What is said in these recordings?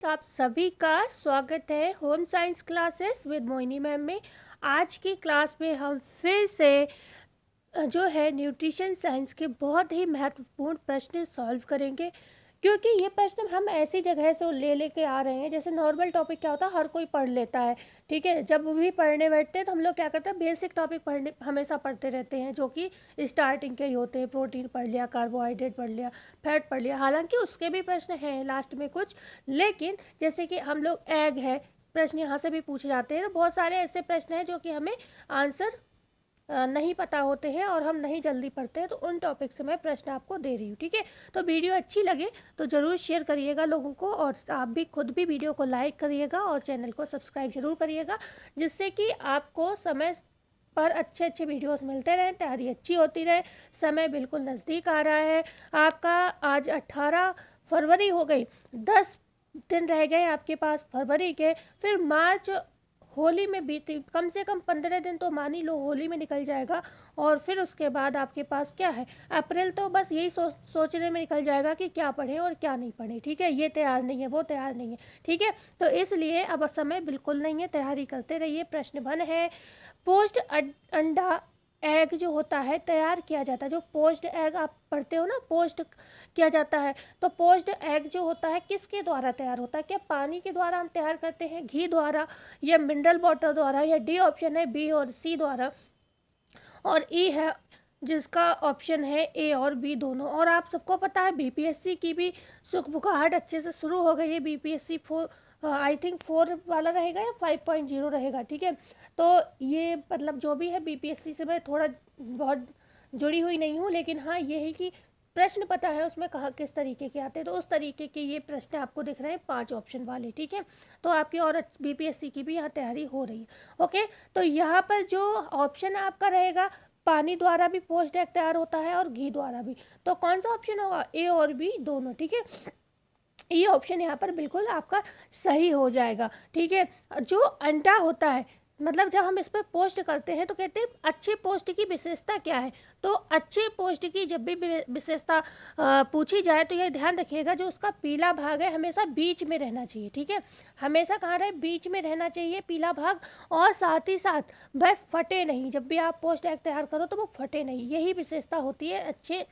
आप सभी का स्वागत है home science classes with Mohini ma'am में। आज की क्लास में हम फिर से जो है न्यूट्रिशन साइंस के बहुत ही महत्वपूर्ण प्रश्न सॉल्व करेंगे, क्योंकि ये प्रश्न हम ऐसी जगह से लेके आ रहे हैं। जैसे नॉर्मल टॉपिक क्या होता है, हर कोई पढ़ लेता है, ठीक है। जब भी पढ़ने बैठते हैं तो हम लोग क्या करते हैं, बेसिक टॉपिक पढ़ने हमेशा पढ़ते रहते हैं, जो कि स्टार्टिंग के ही होते हैं। प्रोटीन पढ़ लिया, कार्बोहाइड्रेट पढ़ लिया, फैट पढ़ लिया। हालांकि उसके भी प्रश्न हैं लास्ट में कुछ, लेकिन जैसे कि हम लोग एग है प्रश्न यहाँ से भी पूछे जाते हैं। तो बहुत सारे ऐसे प्रश्न हैं जो कि हमें आंसर नहीं पता होते हैं और हम नहीं जल्दी पढ़ते हैं, तो उन टॉपिक से मैं प्रश्न आपको दे रही हूँ, ठीक है। तो वीडियो अच्छी लगे तो ज़रूर शेयर करिएगा लोगों को, और आप भी खुद भी वीडियो को लाइक करिएगा और चैनल को सब्सक्राइब जरूर करिएगा, जिससे कि आपको समय पर अच्छे अच्छे वीडियोस मिलते रहें, तैयारी अच्छी होती रहे। समय बिल्कुल नज़दीक आ रहा है आपका। आज 18 फरवरी हो गई, 10 दिन रह गए आपके पास फरवरी के, फिर मार्च होली में बीती। कम से कम 15 दिन तो मान ही लो होली में निकल जाएगा, और फिर उसके बाद आपके पास क्या है, अप्रैल तो बस यही सोचने में निकल जाएगा कि क्या पढ़ें और क्या नहीं पढ़ें, ठीक है। ये तैयार नहीं है, वो तैयार नहीं है, ठीक है। तो इसलिए अब समय बिल्कुल नहीं है, तैयारी करते रहिए। प्रश्न बन है, पोस्ट अंडा एग जो होता है तैयार किया जाता है। जो पोस्ट एग आप पढ़ते हो ना, पोस्ट किया जाता है, तो पोस्ट एग जो होता है किसके द्वारा तैयार होता है? क्या पानी के द्वारा हम तैयार करते हैं, घी द्वारा, या मिनरल वाटर द्वारा, या डी ऑप्शन है बी और सी द्वारा, और ई है जिसका ऑप्शन है ए और बी दोनों। और आप सबको पता है बीपीएससी की भी सुखबुखाहट अच्छे से शुरू हो गई है। बीपीएससी 4 आई थिंक 4 वाला रहेगा या 5.0 रहेगा, ठीक है। तो ये मतलब जो भी है, बीपीएससी से मैं थोड़ा बहुत जुड़ी हुई नहीं हूँ, लेकिन हाँ ये है कि प्रश्न पता है उसमें कहा किस तरीके के आते हैं। तो उस तरीके के ये प्रश्न आपको दिख रहे हैं 5 ऑप्शन वाले, ठीक है। तो आपकी और बीपीएससी की भी यहाँ तैयारी हो रही है, ओके। तो यहाँ पर जो ऑप्शन आपका रहेगा, पानी द्वारा भी पोस्ट एग तैयार होता है और घी द्वारा भी, तो कौन सा ऑप्शन होगा? ए और बी दोनों, ठीक है। ये ऑप्शन यहाँ पर बिल्कुल आपका सही हो जाएगा, ठीक है। जो अंडा होता है, मतलब जब हम इस पर पोस्ट करते हैं तो कहते हैं अच्छे पोस्ट की विशेषता क्या है। तो अच्छे पोस्ट की जब भी विशेषता पूछी जाए तो यह ध्यान रखिएगा, जो उसका पीला भाग है हमेशा बीच में रहना चाहिए, ठीक है। हमेशा कहाँ रहे, बीच में रहना चाहिए पीला भाग, और साथ ही साथ वह फटे नहीं। जब भी आप पोस्ट एग तैयार करो तो वो फटे नहीं, यही विशेषता होती है अच्छे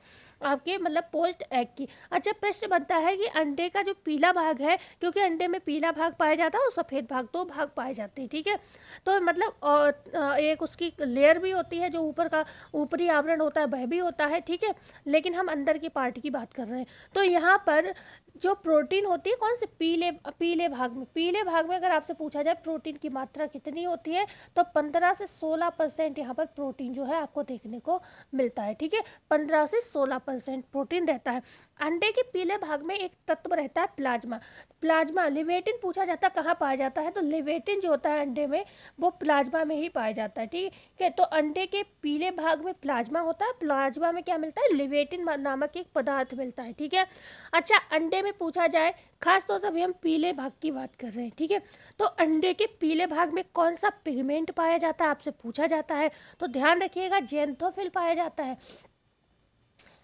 आपके मतलब पोस्ट एग की। अच्छा, प्रश्न बनता है कि अंडे का जो पीला भाग है, क्योंकि अंडे में पीला भाग पाया जाता है और सफ़ेद भाग, 2 भाग पाए जाते हैं, ठीक है। तो मतलब एक उसकी लेयर भी होती है, जो ऊपर का ऊपरी आवरण होता है वह भी होता है, ठीक है। लेकिन हम अंदर की पार्ट की बात कर रहे हैं। तो यहाँ पर जो प्रोटीन होती है कौन से पीले भाग में अगर आपसे पूछा जाए प्रोटीन की मात्रा कितनी होती है, तो 15 से 16% यहाँ पर प्रोटीन जो है आपको देखने को मिलता है, ठीक है। 15 से 16% प्रोटीन रहता है। अंडे के पीले भाग में एक तत्व रहता है प्लाज्मा। लिवेटिन पूछा जाता है कहाँ पाया जाता है, तो लिवेटिन जो होता है अंडे में वो प्लाज्मा में ही पाया जाता है, ठीक है। तो अंडे के पीले भाग में प्लाज्मा होता है, प्लाज्मा में क्या मिलता है, लिवेटिन नामक एक पदार्थ मिलता है, ठीक है। अच्छा, अंडे में पूछा जाए, खास तौर से अभी हम पीले भाग की बात कर रहे हैं, ठीक है। तो अंडे के पीले भाग में कौन सा पिगमेंट पाया जाता है आपसे पूछा जाता है, तो ध्यान रखिएगा ज़ैंथोफिल पाया जाता है,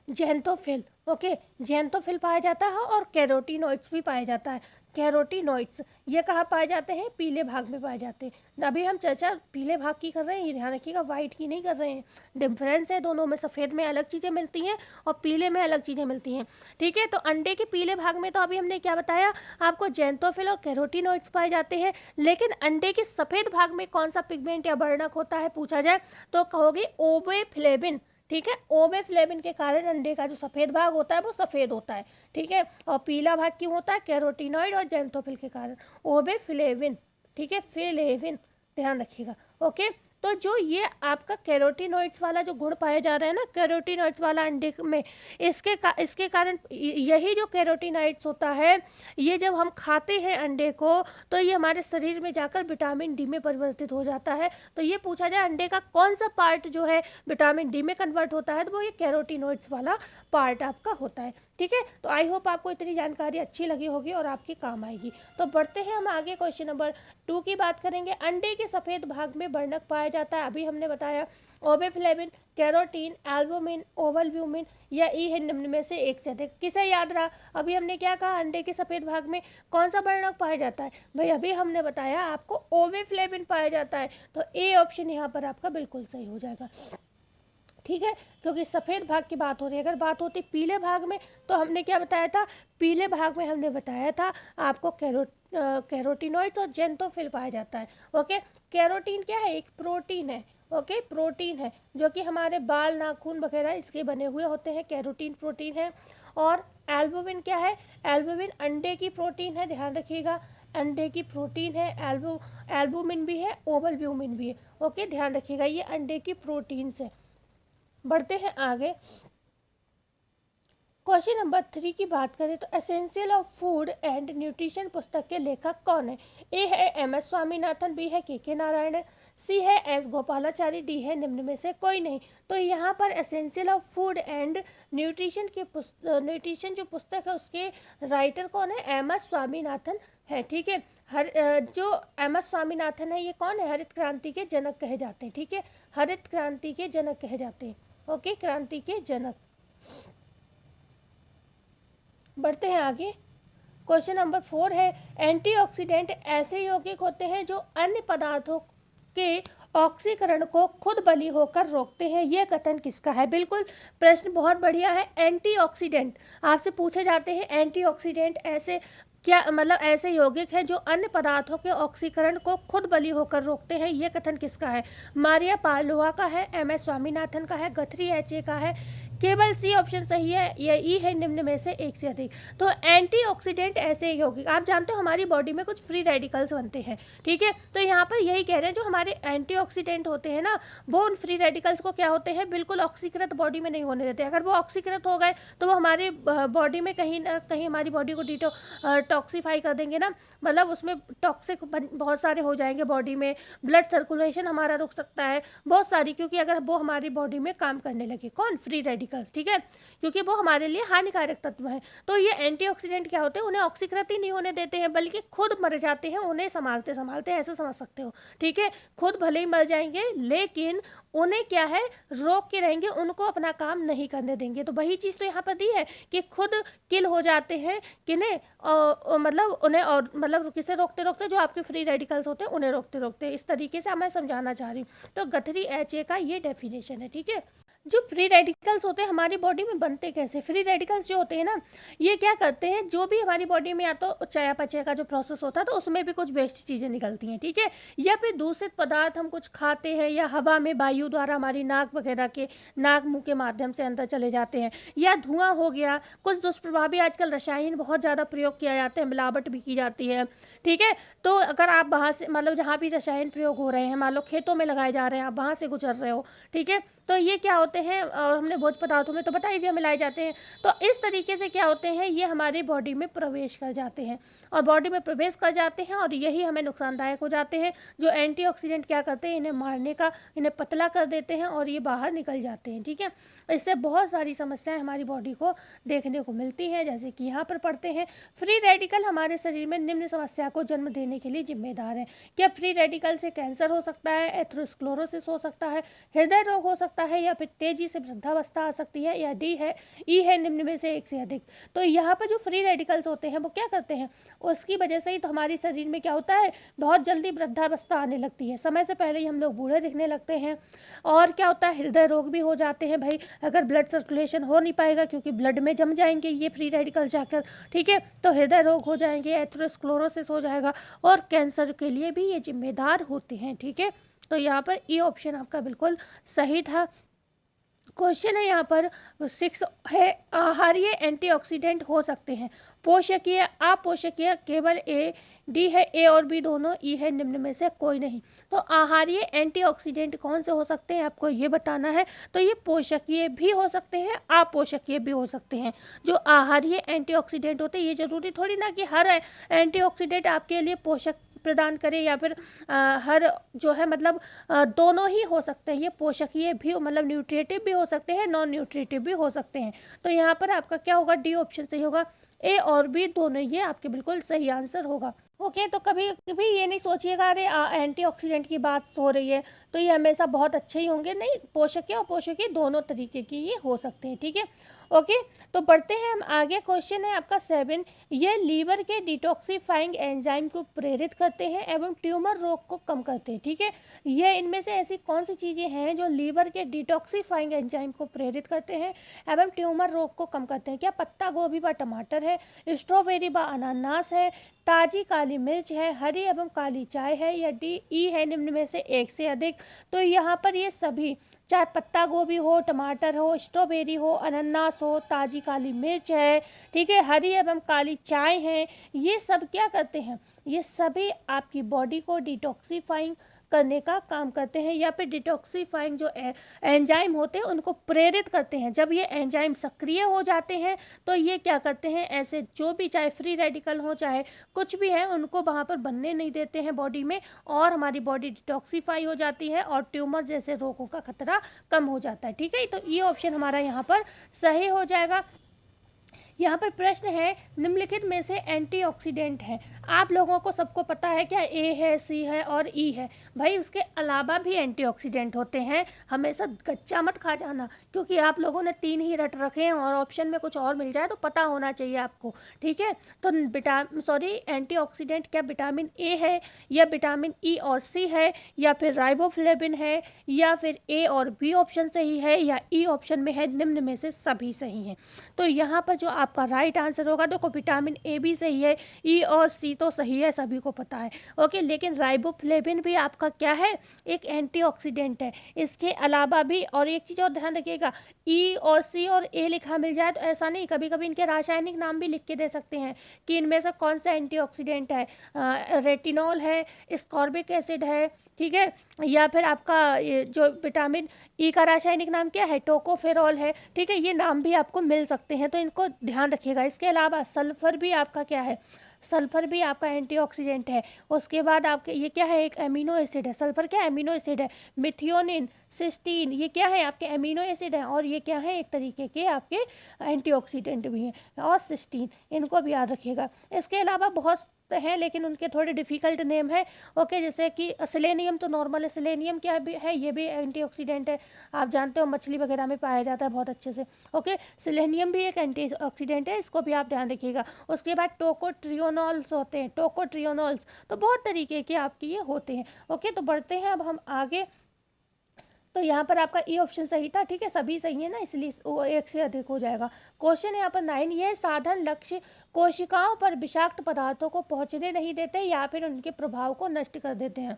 ज़ैंथोफिल, ओके। ज़ैंथोफिल पाया जाता है, और कैरोटीनॉइड्स भी पाया जाता है। कैरोटीनॉइड्स ये कहाँ पाए जाते हैं, पीले भाग में पाए जाते हैं। अभी हम चर्चा पीले भाग की कर रहे हैं, ये ध्यान रखिएगा, वाइट की नहीं कर रहे हैं। डिफरेंस है दोनों में, सफ़ेद में अलग चीज़ें मिलती हैं और पीले में अलग चीज़ें मिलती हैं, ठीक है। तो अंडे के पीले भाग में तो अभी हमने क्या बताया आपको, ज़ैंथोफिल और कैरोटीनॉइड्स पाए जाते हैं। लेकिन अंडे के सफ़ेद भाग में कौन सा पिगमेंट या वर्णक होता है पूछा जाए, तो कहोगे ओबेफ्लेविन, ठीक है। ओबेफ्लेविन के कारण अंडे का जो सफ़ेद भाग होता है वो सफ़ेद होता है, ठीक है। और पीला भाग क्यों होता है, कैरोटीनॉइड और ज़ैंथोफिल के कारण, ओबेफ्लेविन, ठीक है, फ्लेविन, ध्यान रखिएगा, ओके। तो जो ये आपका कैरोटीनॉइड्स वाला जो गुण पाया जा रहा है ना, कैरोटीनॉइड्स वाला अंडे में, इसके कारण यही जो कैरोटीनॉइड्स होता है, ये जब हम खाते हैं अंडे को तो ये हमारे शरीर में जाकर विटामिन डी में परिवर्तित हो जाता है। तो ये पूछा जाए अंडे का कौन सा पार्ट जो है विटामिन डी में कन्वर्ट होता है, तो वो ये कैरोटीनॉइड्स वाला पार्ट आपका होता है। ठीक है। तो आई होप आपको इतनी जानकारी अच्छी लगी होगी और आपके काम आएगी। तो बढ़ते हैं हम आगे, क्वेश्चन नंबर 2 की बात करेंगे। अंडे के सफ़ेद भाग में वर्णक पाया जाता है, अभी हमने बताया ओबेफ्लेविन, कैरोटीन, एल्बुमिन, ओवलब्यूमिन या ई है निम्न में से एक से अधिक। किसे याद रहा? अभी हमने क्या कहा, अंडे के सफ़ेद भाग में कौन सा वर्णक पाया जाता है? भाई अभी हमने बताया आपको ओबेफ्लेविन पाया जाता है, तो ए ऑप्शन यहाँ पर आपका बिल्कुल सही हो जाएगा। ठीक है, क्योंकि सफ़ेद भाग की बात हो रही है। अगर बात होती पीले भाग में तो हमने क्या बताया था? पीले भाग में हमने बताया था आपको कैरोटीनॉइड्स और जेंटोफिल पाया जाता है। ओके, कैरोटीन क्या है? एक प्रोटीन है। ओके, प्रोटीन है जो कि हमारे बाल, नाखून वगैरह इसके बने हुए होते हैं, कैरोटीन प्रोटीन है। और एल्बुमिन क्या है? एल्बुमिन अंडे की प्रोटीन है, ध्यान रखिएगा, अंडे की प्रोटीन है। एल्बुमिन भी है, ओवलब्यूमिन भी है। ओके, ध्यान रखिएगा, ये अंडे की प्रोटीन्स है। बढ़ते हैं आगे, क्वेश्चन नंबर 3 की बात करें तो essential of food and nutrition पुस्तक के लेखक कौन है? ए है एम.एस. स्वामीनाथन, बी है के नारायणन, सी है एस गोपालाचारी, डी है निम्न में से कोई नहीं। तो यहाँ पर essential of food and nutrition nutrition जो पुस्तक है उसके राइटर कौन है? एम.एस. स्वामीनाथन है। ठीक है, जो एम.एस. स्वामीनाथन है ये कौन है? हरित क्रांति के जनक कहे जाते हैं। ठीक है, हरित क्रांति के जनक कहे जाते हैं। ओके, क्रांति के जनक। बढ़ते हैं आगे, क्वेश्चन नंबर 4 है एंटीऑक्सीडेंट ऐसे यौगिक होते हैं जो अन्य पदार्थों के ऑक्सीकरण को खुद बली होकर रोकते हैं, यह कथन किसका है? बिल्कुल, प्रश्न बहुत बढ़िया है। एंटीऑक्सीडेंट आपसे पूछे जाते हैं, एंटीऑक्सीडेंट ऐसे क्या मतलब ऐसे यौगिक हैं जो अन्य पदार्थों के ऑक्सीकरण को खुद बली होकर रोकते हैं, यह कथन किसका है? मारिया पार्लोवा का है, एम.एस. स्वामीनाथन का है, गथरी एच.ए. का है, केवल सी ऑप्शन सही है, या ई है निम्न में से एक से अधिक। तो एंटीऑक्सीडेंट ऐसे यौगिक, आप जानते हो हमारी बॉडी में कुछ फ्री रेडिकल्स बनते हैं। ठीक है, तो यहाँ पर यही कह रहे हैं जो हमारे एंटीऑक्सीडेंट होते हैं ना, वो उन फ्री रेडिकल्स को क्या होते हैं? बिल्कुल ऑक्सीकृत बॉडी में नहीं होने देते। अगर वो ऑक्सीकृत हो गए तो वो हमारे बॉडी में कहीं ना कहीं हमारी बॉडी को टॉक्सीफाई कर देंगे ना, मतलब उसमें टॉक्सिक बहुत सारे हो जाएंगे बॉडी में, ब्लड सर्कुलेशन हमारा रुक सकता है बहुत सारी, क्योंकि अगर वो हमारी बॉडी में काम करने लगे, कौन? Free radicals. ठीक है, क्योंकि वो हमारे लिए हानिकारक तत्व हैं। तो ये एंटीऑक्सीडेंट क्या होते हैं? उन्हें ऑक्सीकृत ही नहीं होने देते हैं, बल्कि खुद मर जाते हैं उन्हें संभालते संभालते, ऐसे समझ सकते हो। ठीक है, खुद भले ही मर जाएंगे लेकिन उन्हें क्या है? रोक के रहेंगे, उनको अपना काम नहीं करने देंगे। तो वही चीज़ तो यहाँ पर दी है कि खुद किल हो जाते हैं, किन्हें? मतलब उन्हें, और मतलब किसे रोकते रोकते? जो आपके फ्री रेडिकल्स होते हैं उन्हें रोकते रोकते। इस तरीके से मैं समझाना चाह रही हूँ। तो गथरी एच.ए. का ये डेफिनेशन है। ठीक है, जो फ्री रेडिकल्स होते हैं हमारी बॉडी में बनते कैसे? फ्री रेडिकल्स जो होते हैं ना, ये क्या करते हैं, जो भी हमारी बॉडी में या तो चयापचय का जो प्रोसेस होता है तो उसमें भी कुछ वेस्ट चीज़ें निकलती हैं। ठीक है, या फिर दूषित पदार्थ हम कुछ खाते हैं, या हवा में वायु द्वारा हमारी नाक वगैरह के, नाक मुंह के माध्यम से अंदर चले जाते हैं, या धुआं हो गया, कुछ दुष्प्रभावी आजकल रसायन बहुत ज़्यादा प्रयोग किया जाते हैं, मिलावट भी की जाती है। ठीक है, तो अगर आप वहाँ से, मतलब जहाँ भी रसायन प्रयोग हो रहे हैं, मान लो खेतों में लगाए जा रहे हैं, आप वहाँ से गुजर रहे हो, ठीक है, तो ये क्या होते हैं, और हमने भोज्य पदार्थों में तो बता ही दिया मिलाए जाते हैं। तो इस तरीके से क्या होते हैं, ये हमारी बॉडी में प्रवेश कर जाते हैं, और बॉडी में प्रवेश कर जाते हैं और यही हमें नुकसानदायक हो जाते हैं। जो एंटीऑक्सीडेंट क्या करते हैं, इन्हें मारने का, इन्हें पतला कर देते हैं और ये बाहर निकल जाते हैं। ठीक है, इससे बहुत सारी समस्याएं हमारी बॉडी को देखने को मिलती हैं, जैसे कि यहाँ पर पढ़ते हैं, फ्री रेडिकल हमारे शरीर में निम्न समस्या को जन्म देने के लिए जिम्मेदार है। क्या फ्री रेडिकल से कैंसर हो सकता है, एथेरोस्क्लेरोसिस हो सकता है, हृदय रोग हो सकता है, या फिर तेजी से वृद्धावस्था आ सकती है, या डी है, ई है निम्न में से एक से अधिक। तो यहाँ पर जो फ्री रेडिकल्स होते हैं वो क्या करते हैं, उसकी वजह से ही तो हमारे शरीर में क्या होता है, बहुत जल्दी वृद्धावस्था आने लगती है, समय से पहले ही हम लोग बूढ़े दिखने लगते हैं। और क्या होता है, हृदय रोग भी हो जाते हैं भाई, अगर ब्लड सर्कुलेशन हो नहीं पाएगा, क्योंकि ब्लड में जम जाएंगे ये फ्री रेडिकल्स जाकर। ठीक है, तो हृदय रोग हो जाएंगे, एथेरोस्क्लेरोसिस हो जाएगा, और कैंसर के लिए भी ये जिम्मेदार होते हैं। ठीक है, तो यहाँ पर ये ऑप्शन आपका बिल्कुल सही था। क्वेश्चन है यहाँ पर 6 है, आहारीय एंटीऑक्सीडेंट हो सकते हैं, पोषकीय, अपोषकीय, केवल ए, डी है ए और बी दोनों, ई है निम्न में से कोई नहीं। तो आहारीय एंटीऑक्सीडेंट कौन से हो सकते हैं आपको ये बताना है। तो ये पोषकीय भी हो सकते हैं, अपोषकीय भी हो सकते हैं। जो आहारीय एंटीऑक्सीडेंट होते हैं, ये जरूरी थोड़ी ना कि हर एंटीऑक्सीडेंट आपके लिए प्रदान करे या फिर हर जो है मतलब दोनों ही हो सकते हैं, ये पोषकीय भी मतलब न्यूट्रिटिव भी हो सकते हैं, नॉन न्यूट्रिटिव भी हो सकते हैं। तो यहाँ पर आपका क्या होगा, डी ऑप्शन सही होगा, ए और बी दोनों ये आपके बिल्कुल सही आंसर होगा। ओके, तो कभी कभी ये नहीं सोचिएगा अरे एंटीऑक्सीडेंट की बात हो रही है तो ये हमेशा बहुत अच्छे ही होंगे, नहीं, पोषकीय और पोषकीय दोनों तरीके की ये हो सकते हैं, ठीक है। ओके, तो बढ़ते हैं हम आगे। क्वेश्चन है आपका 7, ये लीवर के डिटॉक्सिफाइंग एंजाइम को प्रेरित करते हैं एवं ट्यूमर रोग को कम करते हैं, ठीक है। ये इनमें से ऐसी कौन सी चीज़ें हैं जो लीवर के डिटॉक्सिफाइंग एंजाइम को प्रेरित करते हैं एवं ट्यूमर रोग को कम करते हैं? क्या पत्ता गोभी व टमाटर है, स्ट्रॉबेरी व अनानास है, ताजी काली मिर्च है, हरी एवं काली चाय है, या डी ई है निम्न में से एक से अधिक? तो यहाँ पर ये सभी, चाहे पत्ता गोभी हो, टमाटर हो, स्ट्रॉबेरी हो, अनानास हो, ताजी काली मिर्च है, ठीक है, हरी एवं काली चाय है, ये सब क्या करते हैं, ये सभी आपकी बॉडी को डिटॉक्सिफाइंग करने का काम करते हैं या फिर डिटॉक्सिफाइंग जो एंजाइम होते हैं उनको प्रेरित करते हैं। जब ये एंजाइम सक्रिय हो जाते हैं तो ये क्या करते हैं, ऐसे जो भी चाहे फ्री रेडिकल हो चाहे कुछ भी है उनको वहाँ पर बनने नहीं देते हैं बॉडी में, और हमारी बॉडी डिटॉक्सिफाई हो जाती है और ट्यूमर जैसे रोगों का खतरा कम हो जाता है, ठीक है। तो ये ऑप्शन हमारा यहाँ पर सही हो जाएगा। यहाँ पर प्रश्न है, निम्नलिखित में से एंटीऑक्सीडेंट है, आप लोगों को सबको पता है क्या, ए है, सी है और ई है। भाई उसके अलावा भी एंटीऑक्सीडेंट होते हैं, हमेशा कच्चा मत खा जाना, क्योंकि आप लोगों ने 3 ही रट रखे हैं और ऑप्शन में कुछ और मिल जाए तो पता होना चाहिए आपको, ठीक है। तो एंटीऑक्सीडेंट क्या विटामिन ए है या विटामिन ई और सी है या फिर राइबोफ्लेविन है या फिर ए और बी ऑप्शन सही है या ई ऑप्शन में है, निम्न में से सभी सही हैं। तो यहाँ पर जो आपका राइट आंसर होगा, देखो विटामिन ए भी सही है, ई और सी तो सही है, सभी को पता है, ओके। लेकिन राइबोफ्लेविन भी आपका क्या है, एक एंटीऑक्सीडेंट है। इसके अलावा भी, और एक चीज़ और ध्यान रखिएगा, ई और सी और ए लिखा मिल जाए तो ऐसा नहीं, कभी कभी इनके रासायनिक नाम भी लिख के दे सकते हैं कि इनमें से कौन सा एंटीऑक्सीडेंट है, रेटिनॉल है, स्कॉर्बिक एसिड है, ठीक है, या फिर आपका ये जो विटामिन ई का रासायनिक नाम क्या है, टोकोफेरॉल है, ठीक है, ये नाम भी आपको मिल सकते हैं, तो इनको ध्यान रखिएगा। इसके अलावा सल्फर भी आपका क्या है, सल्फर भी आपका एंटीऑक्सीडेंट है। उसके बाद आपके ये क्या है, एक एमिनो एसिड है, सल्फर क्या एमिनो एसिड है, मिथियोनिन, सिस्टीन, ये क्या है आपके एमिनो एसिड हैं और ये क्या है, एक तरीके के आपके एंटीऑक्सीडेंट भी हैं, और सिस्टीन, इनको भी याद रखिएगा। इसके अलावा बहुत हैं लेकिन उनके थोड़े डिफ़िकल्ट नेम है, ओके, जैसे कि सेलेनियम तो नॉर्मल है, सेलेनियम क्या भी है, ये भी एंटीऑक्सीडेंट है, आप जानते हो मछली वगैरह में पाया जाता है बहुत अच्छे से, ओके। सेलेनियम भी एक एंटीऑक्सीडेंट है, इसको भी आप ध्यान रखिएगा। उसके बाद टोकोट्रियोनॉल्स होते हैं, टोकोट्रियोनॉल्स, तो बहुत तरीके के आपके ये होते हैं, ओके। तो बढ़ते हैं अब हम आगे। तो यहाँ पर आपका ई ऑप्शन सही था, ठीक है, सभी सही है ना, इसलिए वो एक से अधिक हो जाएगा। क्वेश्चन यहाँ पर 9, यह साधन लक्ष्य कोशिकाओं पर विषाक्त पदार्थों को पहुँचने नहीं देते या फिर उनके प्रभाव को नष्ट कर देते हैं।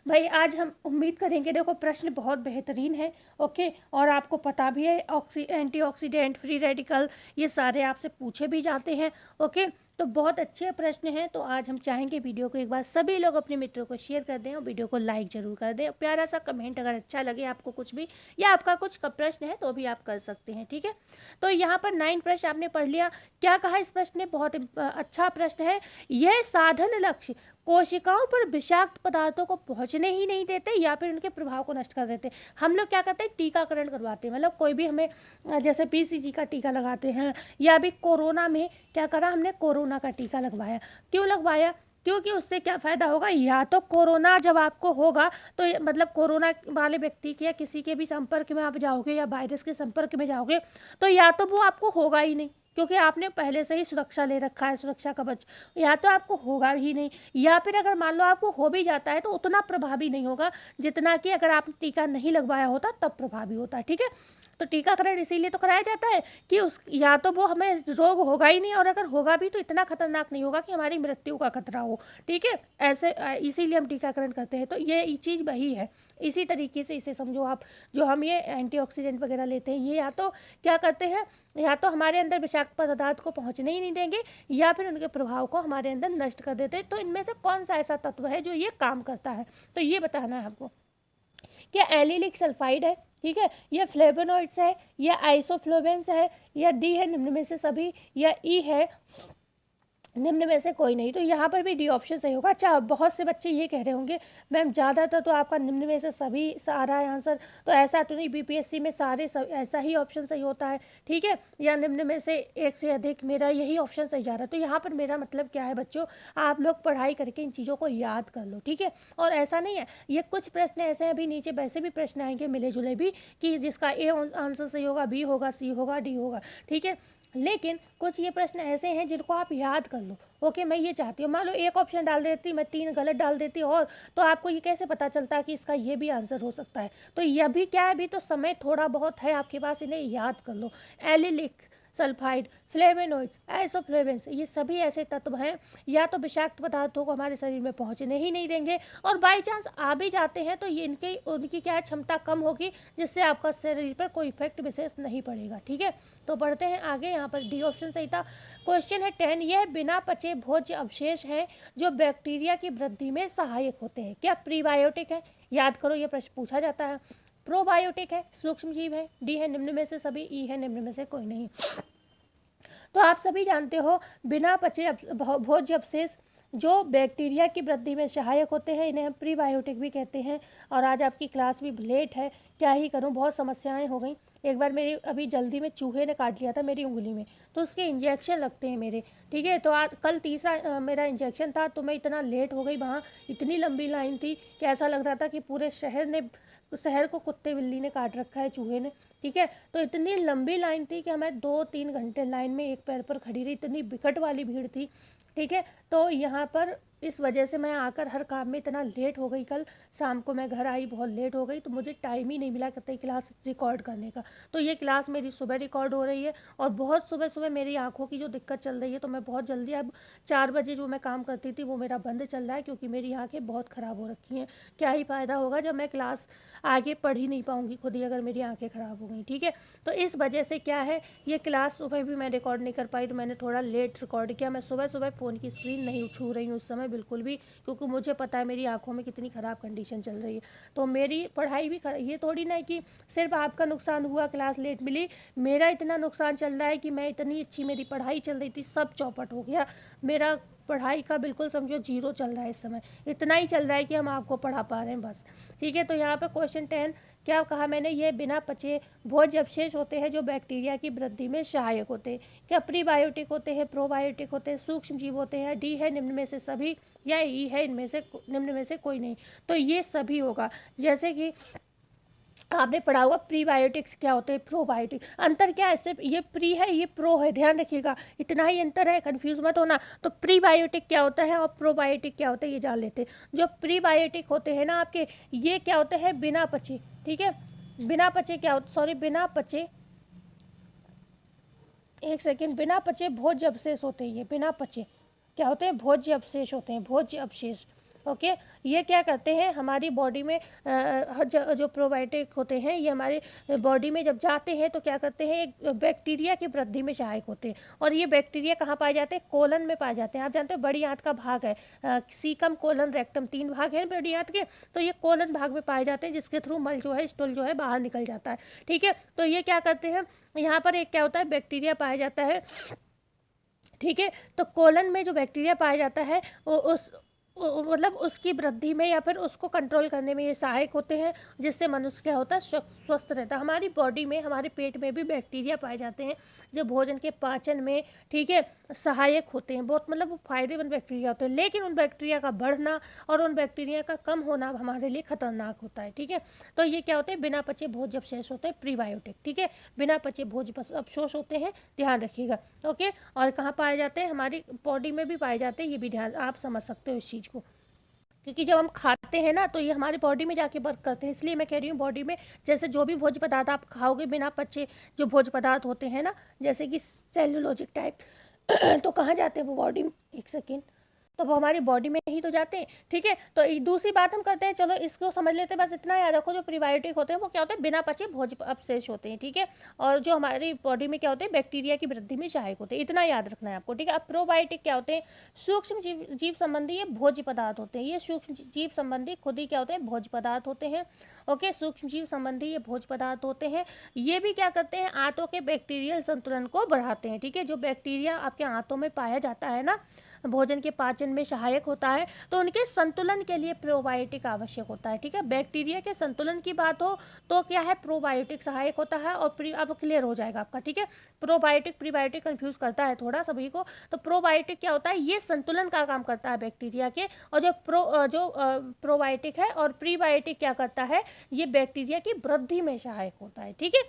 भाई आज हम उम्मीद करेंगे, देखो प्रश्न बहुत बेहतरीन है, ओके, और आपको पता भी है एंटीऑक्सीडेंट, फ्री रेडिकल, ये सारे आपसे पूछे भी जाते हैं, ओके। तो बहुत अच्छे प्रश्न हैं। तो आज हम चाहेंगे वीडियो को एक बार सभी लोग अपने मित्रों को शेयर कर दें और वीडियो को लाइक जरूर कर दें, प्यारा सा कमेंट अगर अच्छा लगे आपको कुछ भी या आपका कुछ प्रश्न है तो भी आप कर सकते हैं, ठीक है। तो यहाँ पर 9 प्रश्न आपने पढ़ लिया। क्या कहा इस प्रश्न ने, बहुत अच्छा प्रश्न है, यह साधन लक्ष्य कोशिकाओं पर विषाक्त पदार्थों को पहुंचने ही नहीं देते या फिर उनके प्रभाव को नष्ट कर देते। हम लोग क्या करते हैं, टीकाकरण करवाते हैं, मतलब कोई भी हमें जैसे BCG का टीका लगाते हैं, या अभी कोरोना में क्या करा हमने, कोरोना का टीका लगवाया। क्यों लगवाया, क्योंकि उससे क्या फ़ायदा होगा, या तो कोरोना जब आपको होगा तो मतलब कोरोना वाले व्यक्ति के या किसी के भी संपर्क में आप जाओगे या वायरस के संपर्क में जाओगे तो या तो वो आपको होगा ही नहीं, क्योंकि आपने पहले से ही सुरक्षा ले रखा है, सुरक्षा कवच, या तो आपको होगा ही नहीं, या फिर अगर मान लो आपको हो भी जाता है तो उतना प्रभावी नहीं होगा जितना कि अगर आपने टीका नहीं लगवाया होता तब प्रभावी होता, ठीक है। तो टीकाकरण इसीलिए तो कराया जाता है कि उस या तो वो हमें रोग होगा ही नहीं, और अगर होगा भी तो इतना खतरनाक नहीं होगा कि हमारी मृत्यु का खतरा हो, ठीक है। ऐसे इसीलिए हम टीकाकरण करते हैं। तो ये चीज़ वही है, इसी तरीके से इसे समझो आप, जो हम ये एंटीऑक्सीडेंट वगैरह लेते हैं, ये या तो क्या करते हैं, या तो हमारे अंदर विषाक्त पदार्थ को पहुंचने ही नहीं देंगे या फिर उनके प्रभाव को हमारे अंदर नष्ट कर देते हैं। तो इनमें से कौन सा ऐसा तत्व है जो ये काम करता है, तो ये बताना है आपको। क्या एलिलिक सल्फाइड है, ठीक है, या फ्लेवोनॉइड्स है, या आइसोफ्लोवेंस है, या डी है निम्न में से सभी, या ई है निम्न में से कोई नहीं, तो यहाँ पर भी डी ऑप्शन सही होगा। अच्छा, बहुत से बच्चे ये कह रहे होंगे मैम ज़्यादातर तो आपका निम्न में से सभी आ रहा है आंसर, तो ऐसा तो नहीं, बीपीएससी में सारे ऐसा ही ऑप्शन सही होता है, ठीक है, या निम्न में से एक से अधिक, मेरा यही ऑप्शन सही जा रहा है। तो यहाँ पर मेरा मतलब क्या है बच्चों, आप लोग पढ़ाई करके इन चीज़ों को याद कर लो, ठीक है। और ऐसा नहीं है, ये कुछ प्रश्न ऐसे हैं, अभी नीचे वैसे भी प्रश्न आएंगे मिले जुले भी, कि जिसका ए आंसर सही होगा, बी होगा, सी होगा, डी होगा, ठीक है। लेकिन कुछ ये प्रश्न ऐसे हैं जिनको आप याद कर लो। ओके, मैं ये चाहती हूँ, मान लो एक ऑप्शन डाल देती, मैं 3 गलत डाल देती, और तो आपको ये कैसे पता चलता कि इसका ये भी आंसर हो सकता है। तो यह भी क्या है, अभी तो समय थोड़ा बहुत है आपके पास, इन्हें याद कर लो। एलिलिक सल्फाइड, फ्लेवेनोइड्स, आइसोफ्लेवेंस, ये सभी ऐसे तत्व हैं या तो विषाक्त पदार्थों को हमारे शरीर में पहुंचने ही नहीं देंगे, और बाई चांस आ भी जाते हैं तो ये उनकी क्या है, क्षमता कम होगी, जिससे आपका शरीर पर कोई इफेक्ट विशेष नहीं पड़ेगा, ठीक है। तो बढ़ते हैं आगे, यहाँ पर डी ऑप्शन सही था। क्वेश्चन है 10, यह बिना पचे भोज्य अवशेष हैं जो बैक्टीरिया की वृद्धि में सहायक होते हैं। क्या प्रीबायोटिक है? याद करो, ये प्रश्न पूछा जाता है। प्रोबायोटिक है, सूक्ष्म जीव है, डी है निम्न में से सभी, ई है निम्न में से कोई नहीं। तो आप सभी जानते हो, बिना पचे भोज्य अवशेष जो बैक्टीरिया की वृद्धि में सहायक होते हैं, इन्हें हम प्रीबायोटिक भी कहते हैं। और आज आपकी क्लास भी लेट है, क्या ही करूं, बहुत समस्याएं हो गई। एक बार मेरी अभी जल्दी में चूहे ने काट लिया था मेरी उंगली में, तो उसके इंजेक्शन लगते हैं मेरे, ठीक है। तो आज कल तीसरा मेरा इंजेक्शन था, तो मैं इतना लेट हो गई, वहाँ इतनी लंबी लाइन थी कि ऐसा लग रहा था कि पूरे शहर को कुत्ते बिल्ली ने काट रखा है, चूहे ने, ठीक है। तो इतनी लंबी लाइन थी कि मैं 2-3 घंटे लाइन में एक पैर पर खड़ी रही, इतनी विकट वाली भीड़ थी, ठीक है। तो यहाँ पर इस वजह से मैं आकर हर काम में इतना लेट हो गई। कल शाम को मैं घर आई, बहुत लेट हो गई, तो मुझे टाइम ही नहीं मिला कतई क्लास रिकॉर्ड करने का। तो ये क्लास मेरी सुबह रिकॉर्ड हो रही है, और बहुत सुबह सुबह मेरी आंखों की जो दिक्कत चल रही है, तो मैं बहुत जल्दी, अब 4 बजे जो मैं काम करती थी वो मेरा बंद चल रहा है, क्योंकि मेरी आंखें बहुत ख़राब हो रखी हैं। क्या ही फ़ायदा होगा जब मैं क्लास आगे पढ़ ही नहीं पाऊँगी खुद ही, अगर मेरी आंखें ख़राब हो गई, ठीक है। तो इस वजह से क्या है, ये क्लास सुबह भी मैं रिकॉर्ड नहीं कर पाई, तो मैंने थोड़ा लेट रिकॉर्ड किया। मैं सुबह सुबह फ़ोन की स्क्रीन नहीं छू रही हूँ उस समय बिल्कुल भी, क्योंकि मुझे पता है मेरी आंखों में कितनी ख़राब कंडीशन चल रही है। तो मेरी पढ़ाई भी ये थोड़ी ना है कि सिर्फ आपका नुकसान हुआ, क्लास लेट मिली, मेरा इतना नुकसान चल रहा है कि मैं इतनी अच्छी मेरी पढ़ाई चल रही थी, सब चौपट हो गया मेरा। पढ़ाई का बिल्कुल समझो 0 चल रहा है इस समय, इतना ही चल रहा है कि हम आपको पढ़ा पा रहे हैं बस, ठीक है। तो यहाँ पे क्वेश्चन 10 क्या कहा मैंने, ये बिना पचे भोज्य अवशेष होते हैं जो बैक्टीरिया की वृद्धि में सहायक होते हैं। क्या प्रीबायोटिक होते हैं, प्रोबायोटिक होते हैं, सूक्ष्म जीव होते हैं, डी है निम्न में से सभी, या ई है इनमें से निम्न में से कोई नहीं। तो ये सभी होगा। जैसे कि आपने पढ़ा हुआ प्रीबायोटिक्स क्या होते हैं, प्रोबायोटिक, अंतर क्या है, सिर्फ ये प्री है ये प्रो है, ध्यान रखिएगा, इतना ही अंतर है, कंफ्यूज मत होना। तो प्रीबायोटिक क्या होता है और प्रोबायोटिक क्या होता है ये जान लेते हैं। जो प्रीबायोटिक होते हैं ना आपके, ये क्या होते हैं, बिना पचे, ठीक है, बिना पचे क्या होता, सॉरी बिना पचे, एक सेकेंड, बिना पचे भोज्य अवशेष होते हैं, ये बिना पचे क्या होते हैं, भोज्य अवशेष होते हैं, भोज्य अवशेष। ओके, ये क्या करते हैं हमारी बॉडी में, जो प्रोबायोटिक होते हैं ये हमारे बॉडी में जब जाते हैं तो क्या करते हैं, एक बैक्टीरिया की वृद्धि में सहायक होते हैं। और ये बैक्टीरिया कहाँ पाए जाते हैं, कोलन में पाए जाते हैं। आप जानते हैं बड़ी आंत का भाग है, सीकम, कोलन, रेक्टम, 3 भाग हैं बड़ी आंत के, तो ये कोलन भाग में पाए जाते हैं, जिसके थ्रू मल जो है, स्टूल जो है बाहर निकल जाता है, ठीक है। तो ये क्या करते हैं, यहाँ पर एक क्या होता है, बैक्टीरिया पाया जाता है, ठीक है। तो कोलन में जो बैक्टीरिया पाया जाता है वो मतलब उसकी वृद्धि में या फिर उसको कंट्रोल करने में ये सहायक होते हैं, जिससे मनुष्य क्या होता है, स्वस्थ रहता है। हमारी बॉडी में, हमारे पेट में भी बैक्टीरिया पाए जाते हैं जो भोजन के पाचन में, ठीक है, सहायक होते हैं बहुत, मतलब वो फायदेमंद बैक्टीरिया होते हैं। लेकिन उन बैक्टीरिया का बढ़ना और उन बैक्टीरिया का कम होना हमारे लिए खतरनाक होता है, ठीक है। तो ये क्या होते हैं, बिना पचे भोज्य अवशेष होते हैं, प्रीबायोटिक, ठीक है, बिना पचे भोज्य अवशेष होते हैं, ध्यान रखिएगा। ओके, और कहाँ पाए जाते हैं, हमारी बॉडी में भी पाए जाते हैं, ये भी ध्यान आप समझ सकते हो इस चीज़ को, क्योंकि जब हम खाते हैं ना तो ये हमारी बॉडी में जाके वर्क करते हैं। इसलिए मैं कह रही हूँ बॉडी में, जैसे जो भी भोज्य पदार्थ आप खाओगे बिना पचे, जो भोज्य पदार्थ होते हैं ना, जैसे कि सेल्यूलोजिक टाइप तो कहाँ जाते हैं वो बॉडी में, एक सेकेंड, तो वो हमारी बॉडी में ही तो जाते हैं, ठीक है। तो दूसरी बात हम करते हैं, चलो इसको समझ लेते हैं, बस इतना याद रखो, जो प्रीबायोटिक होते हैं वो क्या होते हैं, बिना पचे भोज्य अवशेष होते हैं, ठीक है। और जो हमारी बॉडी में क्या होते हैं, बैक्टीरिया की वृद्धि में सहायक होते हैं, इतना याद रखना है आपको, ठीक है। अब प्रोबायोटिक क्या होते हैं, सूक्ष्म जीव संबंधी ये भोज्य पदार्थ होते हैं, ये सूक्ष्म जीव संबंधी खुद ही क्या होते हैं, भोज्य पदार्थ होते हैं। ओके, सूक्ष्म जीव संबंधी ये भोज्य पदार्थ होते हैं। ये भी क्या करते हैं, आंतों के बैक्टीरियल संतुलन को बढ़ाते हैं, ठीक है। जो बैक्टीरिया आपके आंतों में पाया जाता है ना, भोजन के पाचन में सहायक होता है, तो उनके संतुलन के लिए प्रोबायोटिक आवश्यक होता है। ठीक है, बैक्टीरिया के संतुलन की बात हो तो क्या है, प्रोबायोटिक सहायक होता है। और अब क्लियर हो जाएगा आपका। ठीक है, प्रोबायोटिक प्रीबायोटिक कंफ्यूज करता है थोड़ा सभी को। तो प्रोबायोटिक क्या होता है, ये संतुलन का काम करता है बैक्टीरिया के, और जो प्रोबायोटिक है और प्रीबायोटिक क्या करता है, ये बैक्टीरिया की वृद्धि में सहायक होता है। ठीक है,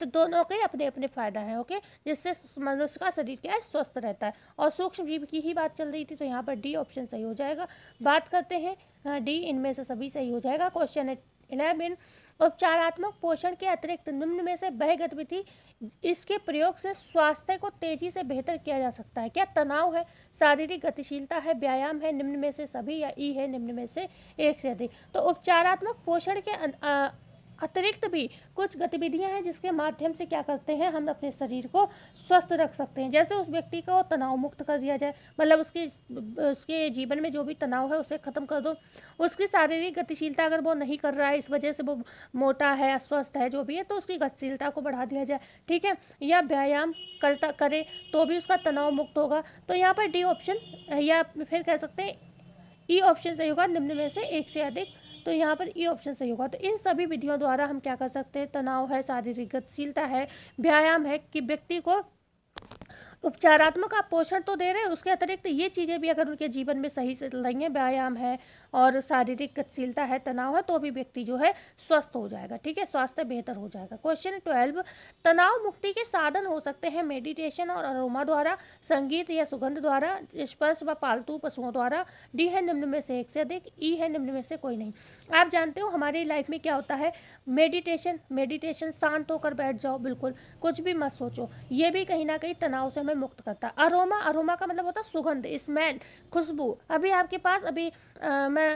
तो दोनों के अपने अपने फायदा है। ओके, जिससे मनुष्य का शरीर क्या है, स्वस्थ रहता है। और सूक्ष्म जीव की ही बात चल रही थी, तो यहाँ पर डी ऑप्शन सही हो जाएगा। बात करते हैं डी, इनमें से सभी सही हो जाएगा। क्वेश्चन 11, उपचारात्मक पोषण के अतिरिक्त निम्न में से वह गतिविधि इसके प्रयोग से स्वास्थ्य को तेजी से बेहतर किया जा सकता है? क्या तनाव है, शारीरिक गतिशीलता है, व्यायाम है, निम्न में से सभी, या ई है निम्न में से एक से अधिक? तो उपचारात्मक पोषण के अतिरिक्त भी कुछ गतिविधियां हैं जिसके माध्यम से क्या करते हैं, हम अपने शरीर को स्वस्थ रख सकते हैं। जैसे उस व्यक्ति को तनाव मुक्त कर दिया जाए, मतलब उसके जीवन में जो भी तनाव है उसे ख़त्म कर दो। उसकी शारीरिक गतिशीलता अगर वो नहीं कर रहा है, इस वजह से वो मोटा है, अस्वस्थ है, जो भी है, तो उसकी गतिशीलता को बढ़ा दिया जाए। ठीक है, या व्यायाम करे तो भी उसका तनाव मुक्त होगा। तो यहाँ पर डी ऑप्शन, या फिर कह सकते हैं ई ऑप्शन सही होगा, निम्न में से एक से अधिक। तो यहाँ पर ई ऑप्शन सही होगा। तो इन सभी विधियों द्वारा हम क्या कर सकते हैं, तनाव है, शारीरिक गतिशीलता है, व्यायाम है, कि व्यक्ति को उपचारात्मक आप पोषण तो दे रहे हैं, उसके अतिरिक्त ये चीज़ें भी अगर उनके जीवन में सही से रही हैं, व्यायाम है और शारीरिक गतिशीलता है, तनाव है, तो भी व्यक्ति जो है स्वस्थ हो जाएगा। ठीक है, स्वास्थ्य बेहतर हो जाएगा। क्वेश्चन 12, तनाव मुक्ति के साधन हो सकते हैं मेडिटेशन और अरोमा द्वारा, संगीत या सुगंध द्वारा, स्पर्श व पालतू पशुओं द्वारा। डी है निम्न में से एक से अधिक, ई है निम्न में से कोई नहीं। आप जानते हो हमारी लाइफ में क्या होता है, मेडिटेशन शांत होकर बैठ जाओ, बिल्कुल कुछ भी मत सोचो, ये भी कहीं ना कहीं तनाव से हमें मुक्त करता है। अरोमा का मतलब होता है सुगंध, स्मेल, खुशबू। अभी आपके पास मैं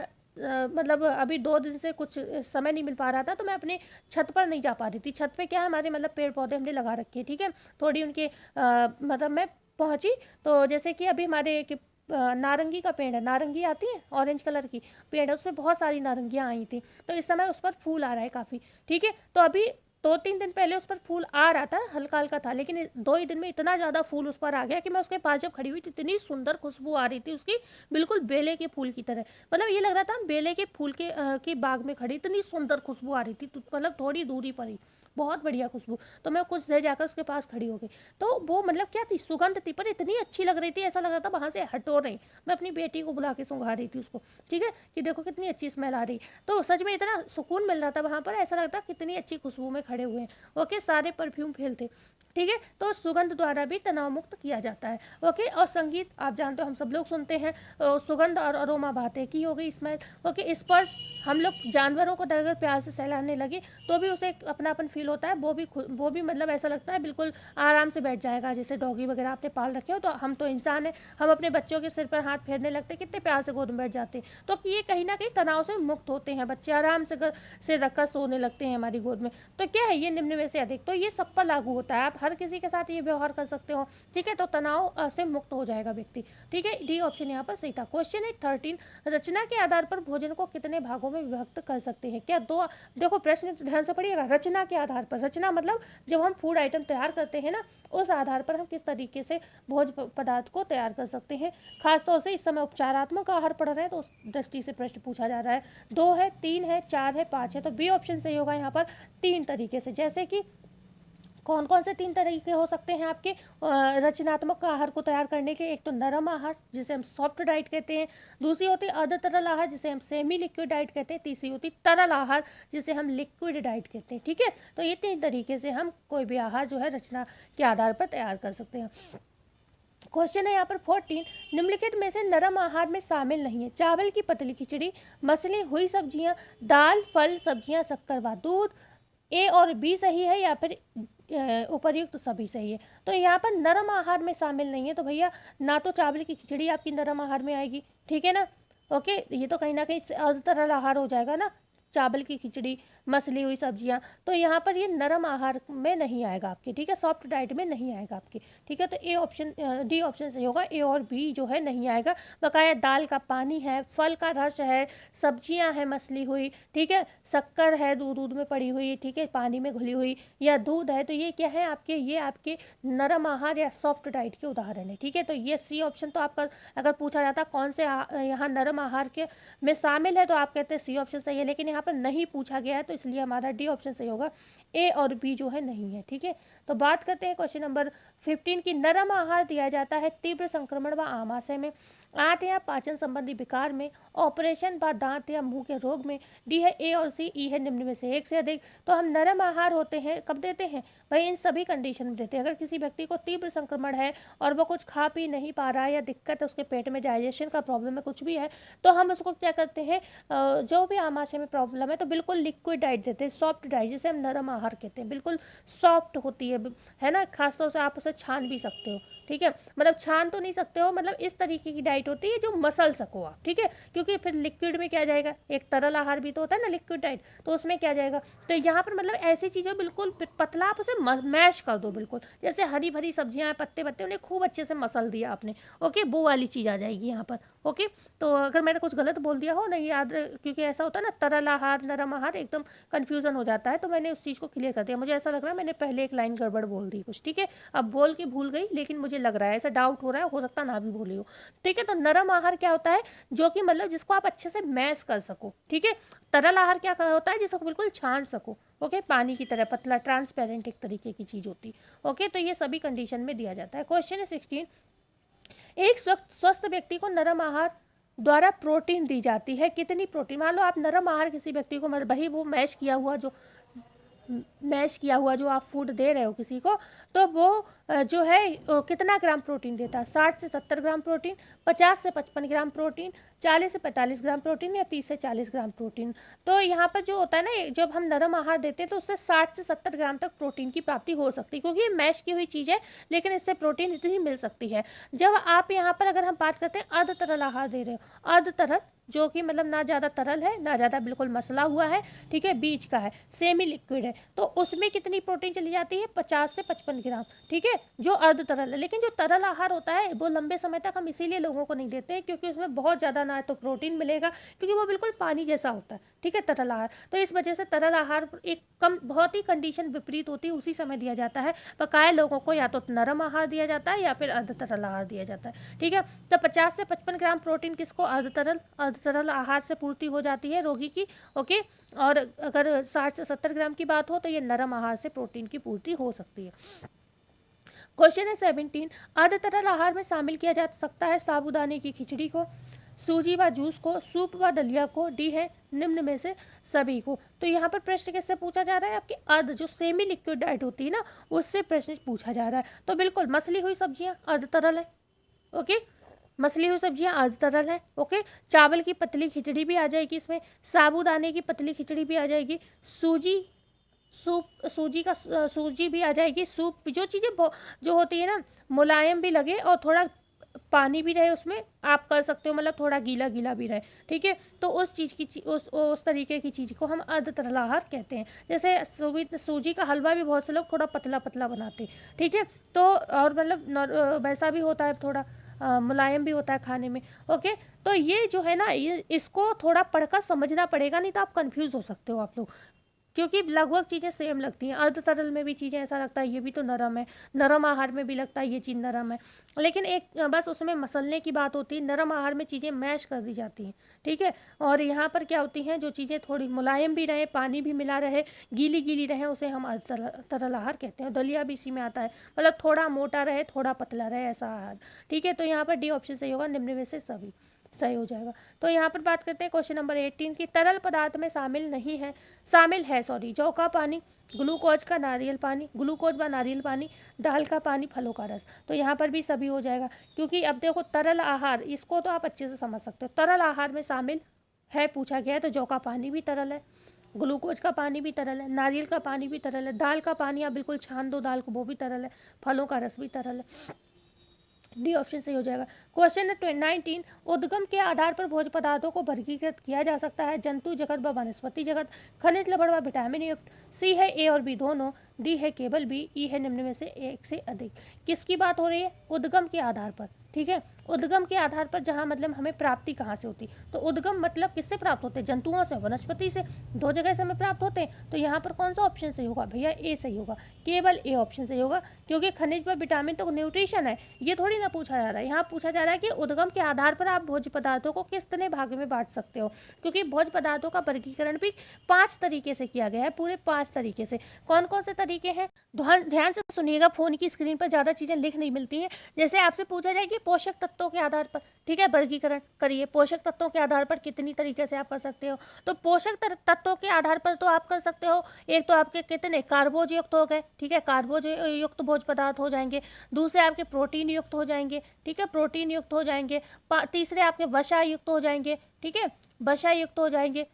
मतलब अभी 2 दिन से कुछ समय नहीं मिल पा रहा था, तो मैं अपनी छत पर नहीं जा पा रही थी। छत पे क्या है, हमारे मतलब पेड़ पौधे हमने लगा रखे हैं। ठीक है, थोड़ी उनके मतलब मैं पहुंची, तो जैसे कि अभी हमारे नारंगी का पेड़ है, नारंगी आती है ऑरेंज कलर की पेड़ है, उसमें बहुत सारी नारंगियाँ आई थी, तो इस समय उस पर फूल आ रहा है काफ़ी। ठीक है, तो अभी 2-3 दिन पहले उस पर फूल आ रहा था, हल्का हल्का था, लेकिन 2 ही दिन में इतना ज़्यादा फूल उस पर आ गया कि मैं उसके पास जब खड़ी हुई तो इतनी सुंदर खुशबू आ रही थी उसकी, बिल्कुल बेले के फूल की तरह। मतलब ये लग रहा था बेले के फूल के बाग में खड़ी, इतनी सुंदर खुशबू आ रही थी, मतलब थोड़ी दूरी पर ही, बहुत बढ़िया खुशबू। तो मैं कुछ देर जाकर उसके पास खड़ी हो गई, तो वो मतलब क्या थी, सुगंध थी, पर इतनी अच्छी लग रही थी, ऐसा लग रहा था वहाँ से हटो नहीं। मैं अपनी बेटी को बुला के सुंघा रही थी उसको। ठीक है, कि देखो कितनी अच्छी स्मेल आ रही, तो सच में इतना सुकून मिल रहा था वहाँ पर, ऐसा लगता कितनी अच्छी खुशबू में खड़े हुए हैं। ओके, सारे परफ्यूम फैलते। ठीक है, तो सुगंध द्वारा भी तनाव मुक्त किया जाता है। ओके, और संगीत आप जानते हो हम सब लोग सुनते हैं, सुगंध और अरोमा बातें की हो गई, स्मेल। ओके, स्पर्श, हम लोग जानवरों को अगर प्यार से सहलाने लगे तो भी उसे एक अपनापन फील होता है, वो भी मतलब ऐसा लगता है बिल्कुल आराम से बैठ जाएगा। जैसे डॉगी वगैरह आपने पाल रखे हो, तो हम तो इंसान हैं, हम अपने बच्चों के सिर पर हाथ फेरने लगते हैं, कितने प्यार से गोद में बैठ जाते हैं, तो ये कहीं ना कहीं तनाव से मुक्त होते हैं, बच्चे आराम से रखकर सोने लगते हैं हमारी गोद में। तो क्या है, ये निम्न में से अधिक, तो ये सब पर लागू होता है, आप हर किसी के साथ ये व्यवहार कर सकते हो। ठीक है, तो तनाव से मुक्त हो जाएगा व्यक्ति। ठीक है, डी ऑप्शन यहाँ पर सही था। क्वेश्चन है 13, रचना के आधार पर भोजन को कितने भागों में विभक्त कर सकते हैं? क्या दो, देखो प्रश्न ध्यान से पढ़िएगा, रचना के आधार पर, रचना मतलब जब हम फूड आइटम तैयार करते हैं ना, उस आधार पर हम किस तरीके से भोज्य पदार्थ को तैयार कर सकते हैं। खासतौर से इस समय उपचारात्मक आहार पढ़ रहे हैं, तो उस दृष्टि से प्रश्न पूछा जा रहा है। 2 है, 3 है, 4 है, 5 है, तो बी ऑप्शन सही होगा यहाँ पर 3 तरीके से। जैसे कि कौन कौन से 3 तरीके हो सकते हैं आपके रचनात्मक आहार को तैयार करने के? एक तो नरम आहार जिसे हम सॉफ्ट डाइट कहते हैं, दूसरी होती है अर्ध तरल आहार जिसे हम सेमी लिक्विड डाइट कहते हैं, तीसरी होती है तरल आहार जिसे हम लिक्विड डाइट कहते हैं। ठीक है, तो ये 3 तरीके से हम कोई भी आहार जो है रचना के आधार पर तैयार कर सकते हैं। क्वेश्चन है यहाँ पर 14, निम्नलिखित में से नरम आहार में शामिल नहीं है? चावल की पतली खिचड़ी, मसली हुई सब्जियां, दाल, फल, सब्जियां, शक्कर व दूध। ए और बी सही है या फिर उपर्युक्त सभी सही है? तो यहाँ पर नरम आहार में शामिल नहीं है, तो भैया ना तो चावल की खिचड़ी आपकी नरम आहार में आएगी, ठीक है ना। ओके, ये तो कहीं ना कहीं अर्ध तरल आहार हो जाएगा ना, चावल की खिचड़ी, मसली हुई सब्जियां, तो यहाँ पर ये नरम आहार में नहीं आएगा आपके, ठीक है, सॉफ्ट डाइट में नहीं आएगा आपके, ठीक है। तो ए ऑप्शन, डी ऑप्शन सही होगा, ए और बी जो है नहीं आएगा। बकाया दाल का पानी है, फल का रस है, सब्जियां हैं मसली हुई, ठीक है, शक्कर है दूध में पड़ी हुई, ठीक है, पानी में घुली हुई, या दूध है, तो ये क्या है आपके, ये आपके नरम आहार या सॉफ्ट डाइट के उदाहरण है, ठीक है। तो ये सी ऑप्शन, तो आपका अगर पूछा जाता कौन से यहाँ नरम आहार के में शामिल है, तो आप कहते हैं सी ऑप्शन सही है, लेकिन यहाँ पर नहीं पूछा गया है, तो इसलिए हमारा डी ऑप्शन सही होगा, ए और बी जो है नहीं है, ठीक है। तो बात करते हैं क्वेश्चन नंबर 15 की। नरम आहार दिया जाता है तीव्र संक्रमण व आमाशय में, आंत या पाचन संबंधी विकार में, ऑपरेशन व दांत या मुंह के रोग में। डी है ए और सी, ई है निम्न में से एक से अधिक। तो हम नरम आहार होते हैं कब देते हैं भाई, इन सभी कंडीशन में देते हैं। अगर किसी व्यक्ति को तीव्र संक्रमण है और वो कुछ खा पी नहीं पा रहा है, या दिक्कत है उसके पेट में, डाइजेशन का प्रॉब्लम है, कुछ भी है, तो हम उसको क्या करते हैं, जो भी आमाशय में प्रॉब्लम है, तो बिल्कुल लिक्विड डाइट देते हैं, सॉफ्ट डाइट, जिसे हम नरम आहार कहते हैं, बिल्कुल सॉफ्ट होती है ना। खासतौर से आप उसे छान भी सकते हो, ठीक है, मतलब छान तो नहीं सकते हो, मतलब इस तरीके की डाइट होती है जो मसल सको आप, ठीक है, क्योंकि फिर लिक्विड में क्या जाएगा, एक तरल आहार भी तो होता है ना लिक्विड डाइट, तो उसमें क्या जाएगा। तो यहाँ पर मतलब ऐसी चीज़ें बिल्कुल पतला, आप उसे मैश कर दो बिल्कुल, जैसे हरी भरी सब्जियां हैं, पत्ते पत्ते, उन्हें खूब अच्छे से मसल दिया आपने, ओके, वो वाली चीज़ आ जाएगी यहाँ पर, ओके। तो अगर मैंने कुछ गलत बोल दिया हो, नहीं याद, क्योंकि ऐसा होता है ना, तरल आहार नरम आहार एकदम कन्फ्यूजन हो जाता है, तो मैंने उस चीज़ को क्लियर कर दिया। मुझे ऐसा लग रहा है मैंने पहले एक लाइन गड़बड़ बोल दी कुछ, ठीक है, अब बोल के भूल गई, लेकिन मुझे लग रहा है ऐसा डाउट हो रहा है, हो सकता ना भी भूली हो, ठीक है। तो नरम आहार क्या होता है, जो कि मतलब जिसको आप अच्छे से मैश कर सको, ठीक है। तरल आहार क्या होता है, जिसको बिल्कुल छान सको, ओके, पानी की तरह पतला, ट्रांसपेरेंट एक तरीके की चीज़ होती, ओके। तो ये सभी कंडीशन में दिया जाता है। क्वेश्चन है 16, एक स्वस्थ व्यक्ति को नरम आहार द्वारा प्रोटीन दी जाती है, कितनी प्रोटीन। मान लो आप नरम आहार किसी व्यक्ति को, मतलब वही वो मैश किया हुआ जो आप फूड दे रहे हो किसी को, तो वो जो है कितना ग्राम प्रोटीन देता है, 60 से 70 ग्राम प्रोटीन, 50 से 55 ग्राम प्रोटीन, 40 से 45 ग्राम प्रोटीन, या 30 से 40 ग्राम प्रोटीन। तो यहाँ पर जो होता है ना, जब हम नरम आहार देते हैं तो उससे 60 से 70 ग्राम तक प्रोटीन की प्राप्ति हो सकती है, क्योंकि ये मैश की हुई चीज़ है, लेकिन इससे प्रोटीन इतनी मिल सकती है। जब आप यहाँ पर अगर हम बात करते हैं अर्ध तरल आहार दे रहे हो, अर्ध तरल जो कि मतलब ना ज़्यादा तरल है ना ज़्यादा बिल्कुल मसला हुआ है, ठीक है, बीच का है, सेमी लिक्विड है, तो उसमें कितनी प्रोटीन चली जाती है, 50 से 55 ग्राम, ठीक है, जो अर्ध तरल है। लेकिन जो तरल आहार होता है वो लंबे समय तक हम इसीलिए लोगों को नहीं देते हैं, क्योंकि उसमें बहुत ज़्यादा ना तो प्रोटीन मिलेगा, क्योंकि वो बिल्कुल पानी जैसा होता है, ठीक है, तरल आहार। तो इस वजह से तरल आहार एक कम, बहुत ही कंडीशन विपरीत होती है, उसी समय दिया जाता है। बकाया लोगों को या तो नरम आहार दिया जाता है या फिर अर्ध तरल आहार दिया जाता है, ठीक है। तो 50 से 55 ग्राम प्रोटीन किसको, अर्ध तरल आहार से पूर्ति हो जाती है रोगी की, ओके। और अगर 60 से 70 ग्राम की बात हो तो ये नरम आहार से प्रोटीन की पूर्ति हो सकती है। क्वेश्चन है 17, अर्ध तरल आहार में शामिल किया जा सकता है साबूदाने की खिचड़ी को, सूजी व जूस को, सूप व दलिया को, डी है निम्न में से सभी को। तो यहाँ पर प्रश्न किससे पूछा जा रहा है, आपकी अर्ध जो सेमी लिक्विड डाइट होती है ना, उससे प्रश्न पूछा जा रहा है। तो बिल्कुल मसली हुई सब्जियां अर्ध तरल है, ओके, मसली हुई सब्जियां अर्ध तरल है, ओके। चावल की पतली खिचड़ी भी आ जाएगी इसमें, साबूदाने की पतली खिचड़ी भी आ जाएगी, सूजी भी आ जाएगी, सूप, जो चीज़ें जो होती है ना, मुलायम भी लगे और थोड़ा पानी भी रहे उसमें, आप कर सकते हो, मतलब थोड़ा गीला गीला भी रहे, ठीक है। तो उस चीज़ की उस तरीके की चीज़ को हम अर्ध तरल आहार कहते हैं। जैसे सूजी का हलवा भी बहुत से लोग थोड़ा पतला पतला बनाते हैं, ठीक है। तो और मतलब वैसा भी होता है, थोड़ा मुलायम भी होता है खाने में, ओके। तो ये जो है ना, ये इसको थोड़ा पढ़कर समझना पड़ेगा, नहीं तो आप कंफ्यूज हो सकते हो आप लोग, क्योंकि लगभग चीज़ें सेम लगती हैं। अर्ध तरल में भी चीज़ें ऐसा लगता है ये भी तो नरम है, नरम आहार में भी लगता है ये चीज़ नरम है, लेकिन एक बस उसमें मसलने की बात होती है। नरम आहार में चीज़ें मैश कर दी जाती हैं, ठीक है। और यहाँ पर क्या होती हैं, जो चीज़ें थोड़ी मुलायम भी रहे, पानी भी मिला रहे, गीली गीली रहे, उसे हम अर्ध तरल आहार कहते हैं। दलिया भी इसी में आता है, मतलब थोड़ा मोटा रहे थोड़ा पतला रहे, ऐसा आहार, ठीक है। तो यहाँ पर डी ऑप्शन सही होगा, निम्न में से सभी सही हो जाएगा। तो यहाँ पर बात करते हैं क्वेश्चन नंबर 18 की। तरल पदार्थ में शामिल है जौ का पानी, ग्लूकोज व नारियल पानी, दाल का पानी, फलों का रस। तो यहाँ पर भी सभी हो जाएगा, क्योंकि अब देखो तरल आहार, इसको तो आप अच्छे से समझ सकते हो, तरल आहार में शामिल है पूछा गया है, तो जौ का पानी भी तरल है, ग्लूकोज का पानी भी तरल है, नारियल का पानी भी तरल है, दाल का पानी आप बिल्कुल छान दो दाल को, वो भी तरल है, फलों का रस भी तरल है, डी ऑप्शन सही हो जाएगा। क्वेश्चन 19, उद्गम के आधार पर भोज्य पदार्थों को वर्गीकृत किया जा सकता है। जंतु जगत व वनस्पति जगत, खनिज लवण व विटामिन युक्त। सी है ए और बी दोनों, डी है केवल बी, ई है निम्न में से एक से अधिक। किसकी बात हो रही है? उद्गम के आधार पर, ठीक है। उद्गम के आधार पर जहाँ मतलब हमें प्राप्ति कहाँ से होती, तो उद्गम मतलब किससे प्राप्त होते हैं? जंतुओं से, वनस्पति से, दो जगह से हमें प्राप्त होते हैं। तो यहाँ पर कौन सा ऑप्शन सही होगा भैया? ए सही होगा, केवल ए ऑप्शन सही होगा, क्योंकि खनिज व विटामिन तो न्यूट्रिशन है, ये थोड़ी ना पूछा जा रहा है। यहाँ पूछा जा रहा है कि उद्गम के आधार पर आप भोज्य पदार्थों को कितने भाग में बांट सकते हो, क्योंकि भोज्य पदार्थों का वर्गीकरण भी 5 तरीके से किया गया है, पूरे 5 तरीके से। कौन कौन से तरीके हैं? ध्यान से सुनिएगा, फोन की स्क्रीन पर ज़्यादा चीज़ें लिख नहीं मिलती हैं। जैसे आपसे पूछा जाए कि पोषक तत्वों के आधार पर, ठीक है, वर्गीकरण करिए, पोषक तत्वों के आधार पर कितनी तरीके से आप कर सकते हो। तो पोषक तत्वों के आधार पर तो आप कर सकते हो, एक तो आपके कितने कार्बोज युक्त हो गए, ठीक है, कार्बोज युक्त भोज्य पदार्थ हो जाएंगे। दूसरे आपके प्रोटीन युक्त हो जाएंगे, ठीक है, प्रोटीन युक्त हो जाएंगे। तीसरे आपके वसा युक्त हो जाएंगे, ठीक है, वसा युक्त हो जाएंगे,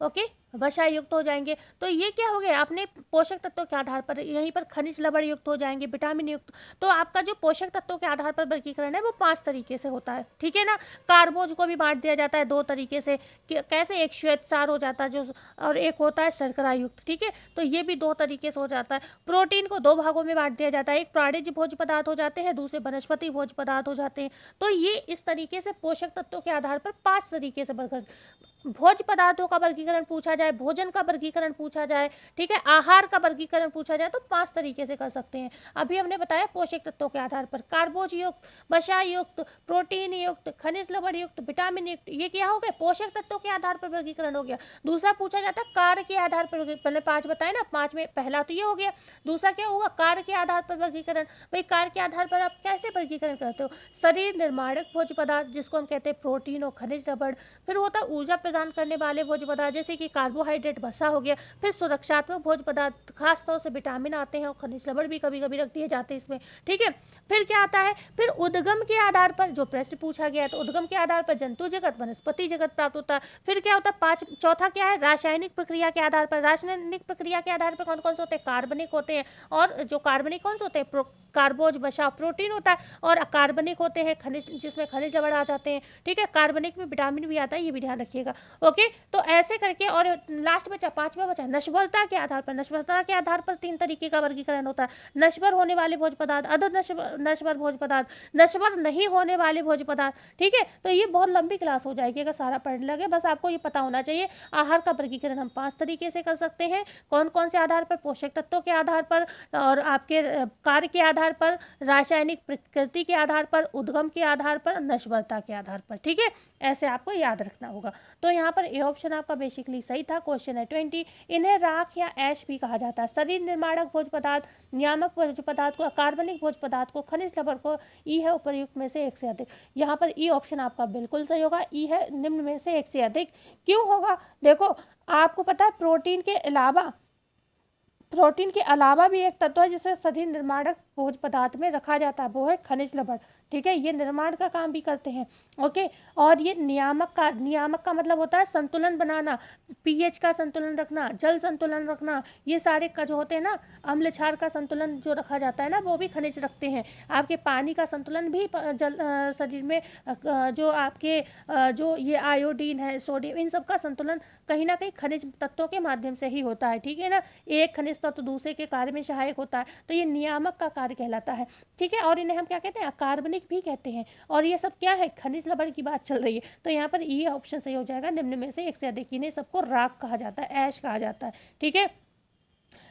ओके, वसा युक्त हो जाएंगे। तो ये क्या हो गया? आपने पोषक तत्वों के आधार पर, यहीं पर खनिज लवण युक्त हो जाएंगे, विटामिन युक्त। तो आपका जो पोषक तत्वों के आधार पर वर्गीकरण है वो 5 तरीके से होता है, ठीक है ना। कार्बोज को भी बांट दिया जाता है 2 तरीके से, कैसे? एक श्वेतसार हो जाता है जो, और एक होता है शर्करा युक्त, ठीक है। तो ये भी 2 तरीके से हो जाता है। प्रोटीन को 2 भागों में बांट दिया जाता है, एक प्राणिज भोज्य पदार्थ हो जाते हैं, दूसरे वनस्पति भोज्य पदार्थ हो जाते हैं। तो ये इस तरीके से पोषक तत्वों के आधार पर 5 तरीके से भोज्य पदार्थों का वर्गीकरण पूछा जाए, भोजन का वर्गीकरण पूछा जाए, ठीक है, आहार का वर्गीकरण पूछा जाए, तो 5 तरीके से कर सकते हैं। अभी हमने बताया पोषक तत्वों के आधार पर, कार्बोज युक्त, वसा युक्त, प्रोटीन युक्त, खनिज लवण युक्त, विटामिन युक्त, ये क्या हो गया? पोषक तत्वों के आधार पर वर्गीकरण हो गया। दूसरा पूछा जाता है कार्य के आधार पर, पहले 5 बताए ना, 5 में पहला तो ये हो गया। दूसरा क्या हुआ? कार्य के आधार पर वर्गीकरण। भाई कार्य के आधार पर आप कैसे वर्गीकरण करते हो? शरीर निर्माणक भोज्य पदार्थ, जिसको हम कहते हैं प्रोटीन और खनिज लवण। फिर होता है ऊर्जा प्रदान करने वाले भोज्य पदार्थ, जैसे कि कार्बोहाइड्रेट, वसा हो गया। फिर सुरक्षात्मक भोज्य पदार्थ, खास तौर से विटामिन आते हैं, और खनिज लवण भी कभी कभी रख दिए जाते हैं इसमें, ठीक है। फिर क्या आता है? फिर उद्गम के आधार पर, जो प्रश्न पूछा गया है, तो उद्गम के आधार पर जंतु जगत, वनस्पति जगत प्राप्त होता है। फिर क्या होता है? चौथा क्या है? रासायनिक प्रक्रिया के आधार पर। रासायनिक प्रक्रिया के आधार पर कौन कौन से होते हैं? कार्बनिक होते हैं। और जो कार्बनिक कौन से होते हैं? कार्बोज, वसा, प्रोटीन होता है। और अकार्बनिक होते हैं खनिज, जिसमें खनिज लवण आ जाते हैं, ठीक है। कार्बनिक में विटामिन भी आता है, ये भी ध्यान रखिएगा, ओके। तो ऐसे करके, और लास्ट बचा 5वां बचा नश्वरता के आधार पर। नश्वरता के आधार पर 3 तरीके का वर्गीकरण होता है। नश्वर होने वाले भोज्य पदार्थ, अधर नश्वर भोज्य पदार्थ, नश्वर नहीं होने वाले भोज्य पदार्थ, ठीक है। तो ये बहुत लंबी क्लास हो जाएगी अगर सारा पढ़ने लगे, बस आपको ये पता होना चाहिए। आहार का वर्गीकरण हम 5 तरीके से कर सकते हैं। कौन कौन से आधार पर? पोषक तत्वों के आधार पर, और आपके कार्य के आधार पर, रासायनिक प्रकृति के आधार पर, उद्गम के आधार पर, नश्वरता के आधार पर, ठीक है। ऐसे आपको याद रखना होगा। तो यहाँ पर ए ऑप्शन आपका बेसिकली सही था। क्वेश्चन है 20, इन्हें राख या ऐश भी कहा जाता है। शरीर निर्माणक भोज्य पदार्थ, नियामक भोज्य पदार्थ को, अकार्बनिक भोज्य पदार्थ को, खनिज लवण को। ई है उपर्युक्त में से एक से अधिक। यहाँ पर ई ऑप्शन आपका बिल्कुल सही होगा। ई है निम्न में से एक से अधिक। क्यों होगा? देखो, आपको पता है प्रोटीन के अलावा भी एक तत्व है जिसे शरीर निर्माणक भोज्य पदार्थ में रखा जाता है, वो है खनिज लवण, ठीक है। ये निर्माण का काम भी करते हैं, ओके। और ये नियामक का मतलब होता है संतुलन बनाना, पीएच का संतुलन रखना, जल संतुलन रखना, ये सारे का जो होते हैं ना, अम्ल क्षार का संतुलन जो रखा जाता है ना, वो भी खनिज रखते हैं। आपके पानी का संतुलन भी शरीर में, जो आपके जो ये आयोडीन है, सोडियम, इन सब का संतुलन कहीं ना कहीं खनिज तत्वों के माध्यम से ही होता है, ठीक है ना। एक खनिज तत्व दूसरे के कार्य में सहायक होता है, तो ये नियामक का कार्य कहलाता है, ठीक है। और इन्हें हम क्या कहते हैं? अकार्बनिक भी कहते हैं। और ये सब क्या है? खनिज लवण की बात चल रही है, तो यहाँ पर ये ऑप्शन सही हो जाएगा, निम्न में से एक से अधिक। इन्हें सबको राख कहा जाता है, ऐश कहा जाता है, ठीक है।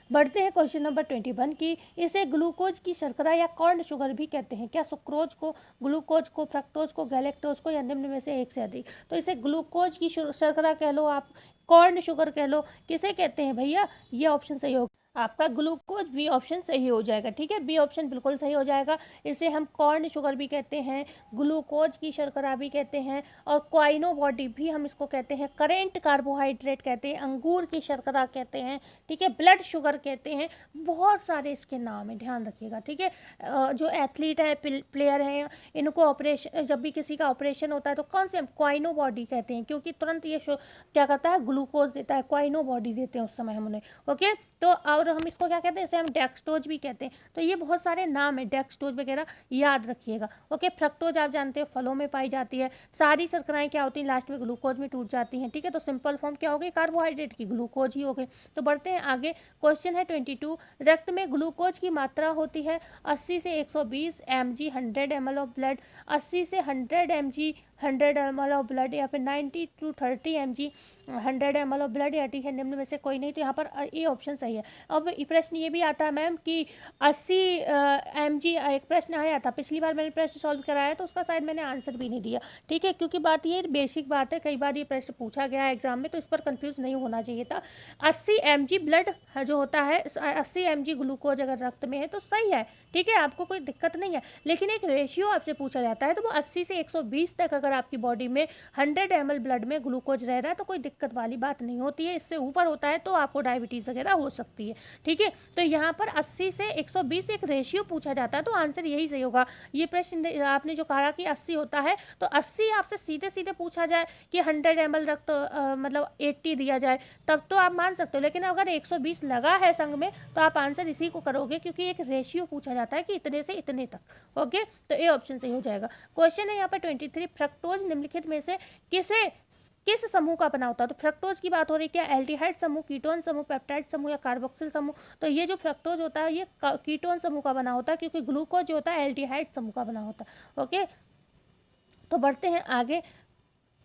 बढ़ते हैं क्वेश्चन नंबर 21 की। इसे ग्लूकोज की शर्करा या कॉर्न शुगर भी कहते हैं। क्या? सुक्रोज को, ग्लूकोज को, फ्रक्टोज को, गैलेक्टोज को, या निम्न में से एक से अधिक। तो इसे ग्लूकोज की शर्करा कह लो, आप कॉर्न शुगर कह लो, किसे कहते हैं भैया? ये ऑप्शन सही होगा आपका, ग्लूकोज। बी ऑप्शन सही हो जाएगा, ठीक है, बी ऑप्शन बिल्कुल सही हो जाएगा। इसे हम कॉर्न शुगर भी कहते हैं, ग्लूकोज की शर्करा भी कहते हैं, और क्वाइनो बॉडी भी हम इसको कहते हैं, करेंट कार्बोहाइड्रेट कहते हैं, अंगूर की शर्करा कहते हैं, ठीक है, ब्लड शुगर कहते हैं। बहुत सारे इसके नाम है, ध्यान रखिएगा, ठीक है। जो एथलीट है, प्लेयर हैं, इनको ऑपरेशन, जब भी किसी का ऑपरेशन होता है तो कौन से हम क्वाइनो बॉडी कहते हैं, क्योंकि तुरंत ये क्या करता है? ग्लूकोज देता है, क्वाइनो बॉडी देते हैं उस समय हम उन्हें, ओके। तो और हम इसको क्या कहते हैं, इसे हम डेक्सटोज भी कहते हैं। तो ये बहुत सारे नाम है डेक्सटोज वगैरह, याद रखिएगा। ओके, फ्रक्टोज आप जानते हो फलों में पाई जाती है। सारी शर्कराएं क्या होती हैं, लास्ट में ग्लूकोज में टूट जाती हैं। ठीक है, तो सिंपल फॉर्म क्या होगी कार्बोहाइड्रेट की, ग्लूकोज ही हो गई। तो बढ़ते हैं आगे, क्वेश्चन है 22, रक्त में ग्लूकोज की मात्रा होती है 80 से 120 mg 100 ml ऑफ ब्लड, 80 से 100 mg 100 ml ऑफ ब्लड, या फिर 90 to 30 mg 100 ml of blood, या ठीक है निम्न में से कोई नहीं। तो यहाँ पर ये ऑप्शन सही है। अब प्रश्न ये भी आता है मैम कि 80 mg, एक प्रश्न आया था पिछली बार मैंने प्रश्न सॉल्व कराया तो उसका शायद मैंने आंसर भी नहीं दिया। ठीक है, क्योंकि बात ये बेसिक बात है, कई बार ये प्रश्न पूछा गया है एग्जाम में, तो इस पर कंफ्यूज नहीं होना चाहिए था। 80 mg ब्लड जो होता है, 80 mg ग्लूकोज अगर रक्त में है तो सही है। ठीक है, आपको कोई दिक्कत नहीं है, लेकिन एक रेशियो आपसे पूछा जाता है, तो वो 80 से 120 तक अगर आपकी बॉडी में 100 ml ब्लड में ग्लूकोज रह रहा है तो कोई दिक्कत वाली बात नहीं होती है। इससे ऊपर होता है तो आपको डायबिटीज़ वगैरह हो सकती है। ठीक है, तो यहाँ पर 80 से 120 एक रेशियो पूछा जाता है, तो आंसर यही सही होगा। ये प्रश्न आपने जो कहा कि 80 होता है, तो 80 आपसे सीधे सीधे पूछा जाए कि 100 ml रक्त मतलब 80 दिया जाए, तब तो आप मान सकते हो। लेकिन अगर 120 लगा है संग में तो आप आंसर इसी को करोगे, क्योंकि एक रेशियो पूछा जाता है कि इतने से इतने तक। ओके, तो ये ऑप्शन सही हो जाएगा। क्वेश्चन है यहाँ पर 23, फ्रक्टोज निम्नलिखित में से किस समूह का बना होता है। तो फ्रक्टोज की बात हो रही है, क्या एल्डिहाइड समूह, कीटोन समूह, पेप्टाइड समूह या कार्बोक्सिल समूह। तो ये जो फ्रक्टोज होता है ये कीटोन समूह का बना होता है, क्योंकि ग्लूकोज जो होता है एल्डिहाइड समूह का बना होता है। ओके, तो बढ़ते हैं आगे,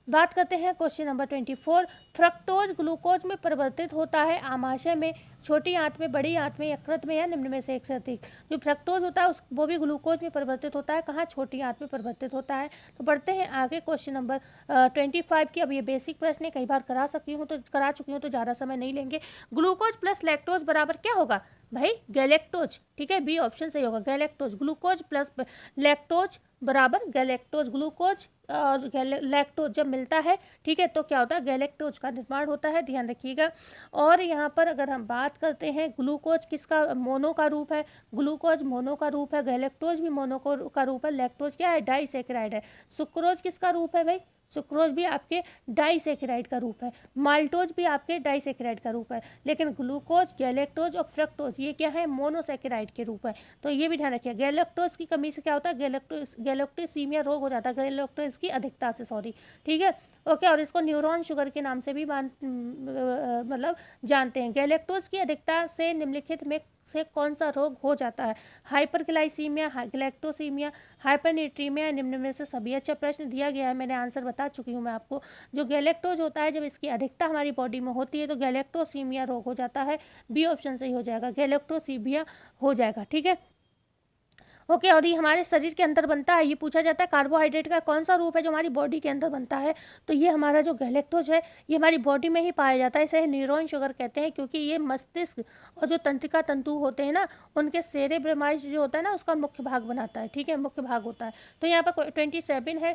बात करते हैं क्वेश्चन नंबर 24, फ्रक्टोज ग्लूकोज में परिवर्तित होता है आमाशय में, छोटी आंत में, बड़ी आंत में, यकृत में, या निम्न में से एक से अधिक। जो फ्रक्टोज होता है वो भी ग्लूकोज में परिवर्तित होता है, कहाँ, छोटी आंत में परिवर्तित होता है। तो बढ़ते हैं आगे, क्वेश्चन नंबर 25 की। अब ये बेसिक प्रश्न है, कई बार करा चुकी हूँ तो ज़्यादा समय नहीं लेंगे। ग्लूकोज प्लस लैक्टोज बराबर क्या होगा भाई, गैलेक्टोज। ठीक है, बी ऑप्शन सही होगा, गैलेक्टोज। ग्लूकोज प्लस लैक्टोज बराबर गैलेक्टोज। ग्लूकोज और लैक्टोज जब मिलता है, ठीक है, तो क्या होता है, गैलेक्टोज का निर्माण होता है, ध्यान रखिएगा। और यहाँ पर अगर हम बात करते हैं, ग्लूकोज किसका मोनो का रूप है, ग्लूकोज मोनो का रूप है, गैलेक्टोज भी मोनो का रूप है, लैक्टोज क्या है, डाइसैकेराइड है। सुक्रोज किसका रूप है भाई, सुक्रोज भी आपके डाइसैकेराइड का रूप है, माल्टोज भी आपके डाइसैकेराइड का रूप है, लेकिन ग्लूकोज, गैलेक्टोज और फ्रक्टोज ये क्या है, मोनोसैकेराइड के रूप है। तो ये भी ध्यान रखिए। गैलेक्टोज की कमी से क्या होता है, गैलेक्टोसीमिया रोग हो जाता है, गैलेक्टोज की अधिकता से, सॉरी। ठीक है, ओके, और इसको न्यूरॉन शुगर के नाम से भी मतलब जानते हैं। गैलेक्टोज की अधिकता से निम्नलिखित में से कौन सा रोग हो जाता है, हाइपरग्लाइसीमिया, ग्लैक्टोसीमिया, हाइपरनेट्रीमिया, निम्न में से सभी। अच्छा प्रश्न दिया गया है, मैंने आंसर बता चुकी हूँ मैं आपको। जो गैलेक्टोज होता है, जब इसकी अधिकता हमारी बॉडी में होती है तो गैलेक्टोसीमिया रोग हो जाता है, बी ऑप्शन सही हो जाएगा, गैलेक्टोसीमिया हो जाएगा। ठीक है, ओके, और ये हमारे शरीर के अंदर बनता है। ये पूछा जाता है कार्बोहाइड्रेट का कौन सा रूप है जो हमारी बॉडी के अंदर बनता है, तो ये हमारा जो गैलेक्टोज है ये हमारी बॉडी में ही पाया जाता है। इसे न्यूरॉन शुगर कहते हैं, क्योंकि ये मस्तिष्क और जो तंत्रिका तंतु होते हैं ना, उनके सेरेब्रमाइज जो होता है ना, उसका मुख्य भाग बनाता है। ठीक है, मुख्य भाग होता है। तो यहाँ पर 27 है,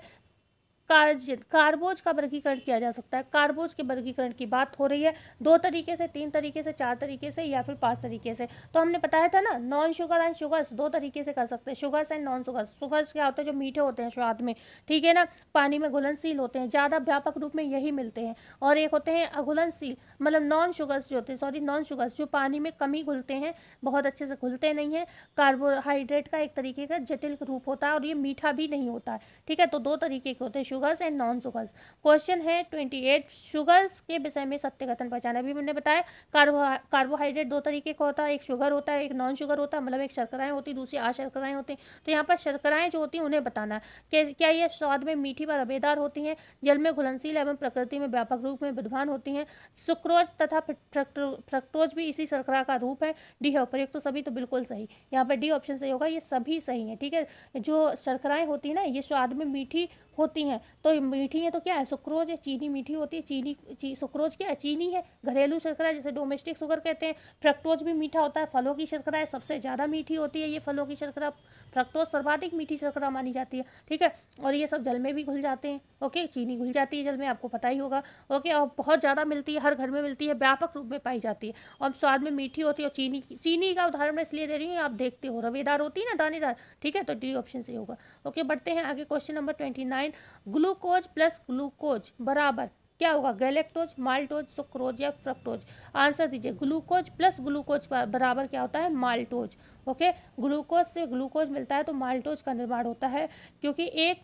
कार्बोज का वर्गीकरण किया जा सकता है। कार्बोज के वर्गीकरण की बात हो रही है, 2 तरीके से, 3 तरीके से, 4 तरीके से, या फिर 5 तरीके से। तो हमने बताया था ना, नॉन शुगर एंड शुगर्स 2 तरीके से कर सकते हैं, sugars and non sugars. Sugars क्या होते हैं, जो मीठे होते हैं स्वाद में, ठीक है ना, पानी में घुलनशील होते हैं, ज़्यादा व्यापक रूप में यही मिलते हैं। और एक होते हैं अघुलनशील, मतलब नॉन शुगर्स जो होते हैं, सॉरी नॉन शुगर्स, जो पानी में कम ही घुलते हैं, बहुत अच्छे से घुलते नहीं हैं। कार्बोहाइड्रेट का एक तरीके का जटिल रूप होता है और ये मीठा भी नहीं होता है। ठीक है, तो 2 तरीके के होते हैं, sugars and non sugars. Question है 28, शुगर्स के विषय में सत्य कथन पहचाना। अभी मैंने बताया कार्बोहाइड्रेट 2 तरीके का होता है, एक शुगर होता है, एक नॉन शुगर होता है, मतलब एक शर्कराएं होती है, दूसरी अशर्कराएं होती हैं। तो यहाँ पर शर्कराएं जो होती हैं उन्हें बताना है कि क्या ये स्वाद में मीठी व रबेदार होती हैं, जल में घुलनशील एवं प्रकृति में व्यापक रूप में विद्यमान होती हैं। सुक्रोज तथा फ्रक्टोज भी इसी शर्करा का रूप है। डी है उपयुक्त, तो सभी तो बिल्कुल सही, यहाँ पर डी ऑप्शन सही होगा, ये सभी सही है। ठीक है, जो शर्कराएं होती है ना, ये स्वाद में मीठी होती हैं, तो मीठी है तो क्या है, सुक्रोज है, चीनी मीठी होती है, सुक्रोज क्या है, चीनी है, घरेलू शर्करा जिसे डोमेस्टिक शुगर कहते हैं। फ्रक्टोज भी मीठा होता है, फलों की शर्करा है, सबसे ज़्यादा मीठी होती है ये फलों की शर्करा, फ्रक्टोज सर्वाधिक मीठी शर्करा मानी जाती है। ठीक है, और ये सब जल में भी घुल जाते हैं। ओके, चीनी घुल जाती है जल में, आपको पता ही होगा। ओके, और बहुत ज़्यादा मिलती है, हर घर में मिलती है, व्यापक रूप में पाई जाती है, और स्वाद में मीठी होती है। और चीनी का उदाहरण मैं इसलिए दे रही हूँ, आप देखते हो रवेदार होती है ना, दानेदार। ठीक है, तो डी ऑप्शन से होगा। ओके, बढ़ते हैं आगे, question number 29, glucose plus glucose बराबर क्या होगा, गैलेक्टोज, माल्टोज, सुक्रोज या फ्रक्टोज? आंसर दीजिए। ग्लूकोज प्लस ग्लूकोज बराबर क्या होता है, माल्टोज। ओके, ग्लूकोज से ग्लूकोज मिलता है तो माल्टोज का निर्माण होता है, क्योंकि एक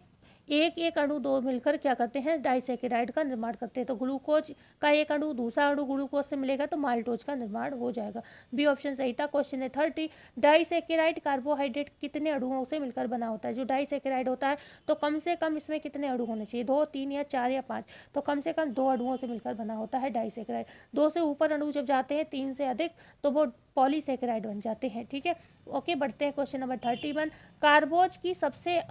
एक एक अणु दो मिलकर क्या करते हैं, डाइसेकेराइड का निर्माण करते हैं। तो ग्लूकोज का एक अणु दूसरा अणु ग्लूकोज से मिलेगा तो माल्टोज का निर्माण हो जाएगा। बी ऑप्शन सही था। क्वेश्चन है 30, डाइसेकेराइड कार्बोहाइड्रेट कितने अणुओं से मिलकर बना होता है? जो डाइसेकेराइड होता है तो कम से कम इसमें कितने अणु होने चाहिए, 2, 3 या 4 या 5? तो कम से कम 2 अणुओं से मिलकर बना होता है डाइसेकेराइड। 2 से ऊपर अणु जब जाते हैं, 3 से अधिक, तो वो पॉलीसेकेराइड बन जाते हैं। ठीक है, ओके, बढ़ते हैं क्वेश्चन नंबर 31। कार्बोज की सबसे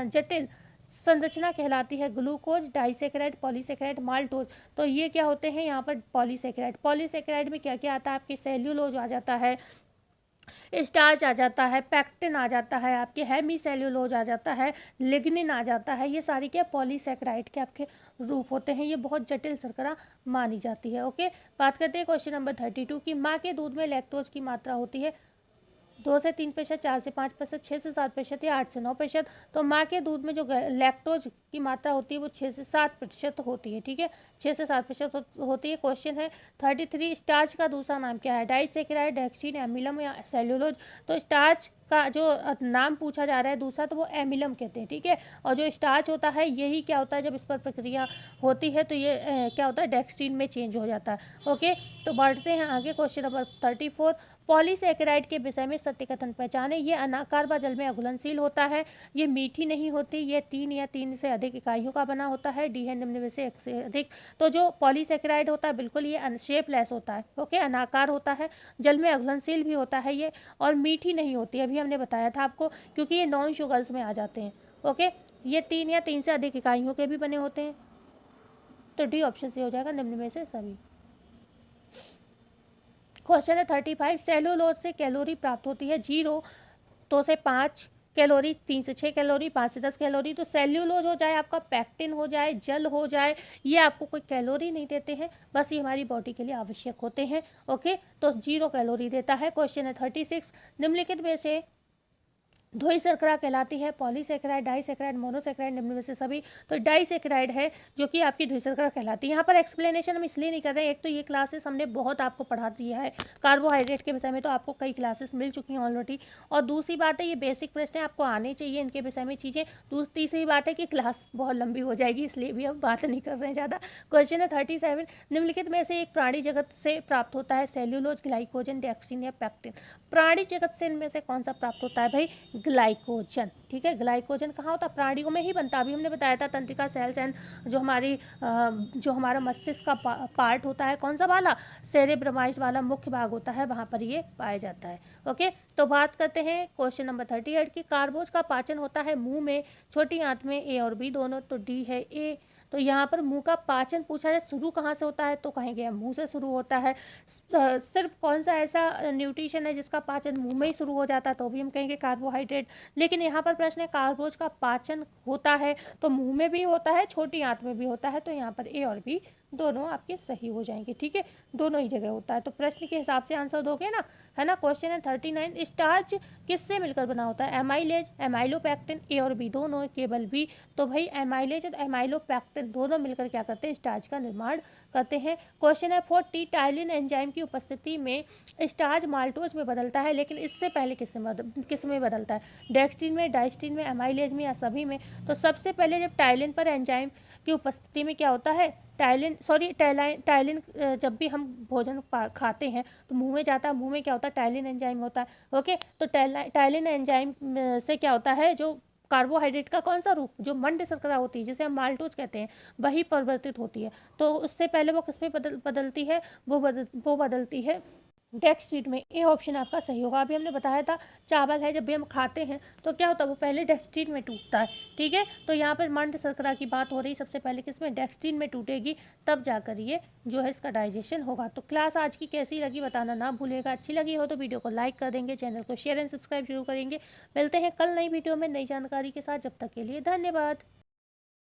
जटिल संरचना कहलाती है ग्लूकोज, डाइसेकेराइड, पॉलीसेकेराइड, माल्टोज। तो ये क्या होते हैं यहाँ पर, पॉलीसेकेराइड। पॉलीसेकेराइड में क्या क्या आता है आपके, सेल्यूलोज आ जाता है, स्टार्च आ जाता है, पैक्टिन आ जाता है, आपके हेमी सेल्यूलोज आ जाता है, लिग्निन आ जाता है। ये सारी क्या पॉलीसेकेराइड के आपके रूप होते हैं। ये बहुत जटिल शर्करा मानी जाती है। ओके, बात करते हैं क्वेश्चन नंबर 32 की। माँ के दूध में लैक्टोज की मात्रा होती है 2 से 3%, 4 से 5%, 6 से 7% या 8 से 9%। तो माँ के दूध में जो लैक्टोज की मात्रा होती है वो 6 से 7% होती है। ठीक है, 6 से 7% होती है। क्वेश्चन है 33, स्टार्च का दूसरा नाम क्या है? डाइसेकेराइड, डेक्स्ट्रीन, एमिलम या सेल्यूलोज? तो स्टार्च का जो नाम पूछा जा रहा है दूसरा, तो वो एमिलम कहते हैं। ठीक है, और जो स्टार्च होता है यही क्या होता है, जब इस पर प्रक्रिया होती है तो ये क्या होता है, डेक्स्ट्रीन में चेंज हो जाता है। ओके, तो बढ़ते हैं आगे। क्वेश्चन नंबर 34, पॉलीसेकेराइड के विषय में सत्य कथन पहचाने। ये अनाकार व जल में अघुलनशील होता है, ये मीठी नहीं होती, ये 3 या 3 से अधिक इकाइयों का बना होता है, डी है निम्न में से एक से अधिक। तो जो पॉलीसेकेराइड होता है बिल्कुल ये शेपलेस होता है। ओके, अनाकार होता है, जल में अघुलनशील भी होता है ये, और मीठी नहीं होती, अभी हमने बताया था आपको, क्योंकि ये नॉन शुगर्स में आ जाते हैं। ओके, ये 3 या 3 से अधिक इकाइयों के भी बने होते हैं। तो डी ऑप्शन से हो जाएगा, निम्न में से सभी। क्वेश्चन है 35, सेलुलोज से कैलोरी प्राप्त होती है 0, 2 से 5 कैलोरी, 3 से 6 कैलोरी, 5 से 10 कैलोरी। तो सेल्यूलोज हो जाए आपका, पैक्टिन हो जाए, जल हो जाए, ये आपको कोई कैलोरी नहीं देते हैं, बस ये हमारी बॉडी के लिए आवश्यक होते हैं। ओके, तो 0 कैलोरी देता है। क्वेश्चन है 36, निम्नलिखित में से ध्रुवीय शर्करा कहलाती है पॉलीसेकेराइड, डाइसेकेराइड, मोनोसेकेराइड, निम्न में से सभी? तो डाइसेकेराइड है जो कि आपकी ध्रुवीय शर्करा कहलाती है। यहाँ पर एक्सप्लेनेशन हम इसलिए नहीं कर रहे हैं, एक तो ये क्लासेस हमने बहुत आपको पढ़ा दिया है कार्बोहाइड्रेट के विषय में, तो आपको कई क्लासेस मिल चुकी हैं ऑलरेडी, और दूसरी बात है ये बेसिक प्रश्न है, आपको आने चाहिए इनके विषय में चीज़ें। तीसरी बात है कि क्लास बहुत लंबी हो जाएगी, इसलिए भी हम बात नहीं कर रहे हैं ज़्यादा। क्वेश्चन है 37, निम्नलिखित में से एक प्राणी जगत से प्राप्त होता है सेल्यूलोज, ग्लाइकोजन, डेक्स्ट्रीन या पैक्टिन? प्राणी जगत से इनमें से कौन सा प्राप्त होता है भाई? ग्लाइकोजन। ठीक है, ग्लाइकोजन कहाँ होता है? प्राणियों में ही बनता है। अभी हमने बताया था तंत्रिका सेल्स एंड जो हमारा मस्तिष्क का पार्ट होता है, कौन सा वाला? सेरेब्रमाइड वाला मुख्य भाग होता है, वहाँ पर ये पाया जाता है। ओके, तो बात करते हैं क्वेश्चन नंबर 38 की। कार्बोज का पाचन होता है मुंह में, छोटी आंत में, ए और बी दोनों। तो डी है ए। तो यहाँ पर मुंह का पाचन पूछा जाए शुरू कहाँ से होता है, तो कहेंगे मुंह से शुरू होता है। सिर्फ कौन सा ऐसा न्यूट्रिशन है जिसका पाचन मुंह में ही शुरू हो जाता है, तो भी हम कहेंगे कार्बोहाइड्रेट। लेकिन यहाँ पर प्रश्न है कार्बोज का पाचन होता है तो मुंह में भी होता है, छोटी आंत में भी होता है, तो यहाँ पर ए और बी दोनों आपके सही हो जाएंगे। ठीक है, दोनों ही जगह होता है, तो प्रश्न के हिसाब से आंसर दोगे ना, है ना। क्वेश्चन है 39, स्टार्च किससे मिलकर बना होता है? एमाइलेज, एमाइलोपैक्टिन, ए और बी दोनों, केवल बी? तो भाई एमाइलेज और एमाइलोपैक्टिन दोनों मिलकर क्या करते हैं? स्टार्च का निर्माण करते हैं। क्वेश्चन है 40, टाइलिन एंजाइम की उपस्थिति में स्टार्च माल्टोज में बदलता है, लेकिन इससे पहले किस में बदलता है? डेक्स्ट्रीन में, डाइस्ट्रीन में, एमाइलेज में या सभी में? तो सबसे पहले जब टाइलिन पर एंजाइम की उपस्थिति में क्या होता है? टाइलिन जब भी हम भोजन खाते हैं तो मुंह में जाता है, मुंह में क्या होता है? टाइलिन एंजाइम होता है। ओके, तो टाइलिन एंजाइम से क्या होता है, जो कार्बोहाइड्रेट का कौन सा रूप, जो मंड शर्करा होती है जिसे हम माल्टोज कहते हैं, वही परिवर्तित होती है। तो उससे पहले वो किसमें बदलती है? वो बदलती है डेक्स्ट्रीन में। ए ऑप्शन आपका सही होगा। अभी हमने बताया था चावल है जब भी हम खाते हैं तो क्या होता है, वो पहले डेक्स्ट्रीन में टूटता है। ठीक है, तो यहाँ पर मंड शर्करा की बात हो रही, सबसे पहले किसमें? डेक्स्ट्रीन में टूटेगी, तब जाकर ये जो है इसका डाइजेशन होगा। तो क्लास आज की कैसी लगी बताना ना भूलिएगा। अच्छी लगी हो तो वीडियो को लाइक कर देंगे, चैनल को शेयर एंड सब्सक्राइब जरूर करेंगे। मिलते हैं कल नई वीडियो में नई जानकारी के साथ, जब तक के लिए धन्यवाद।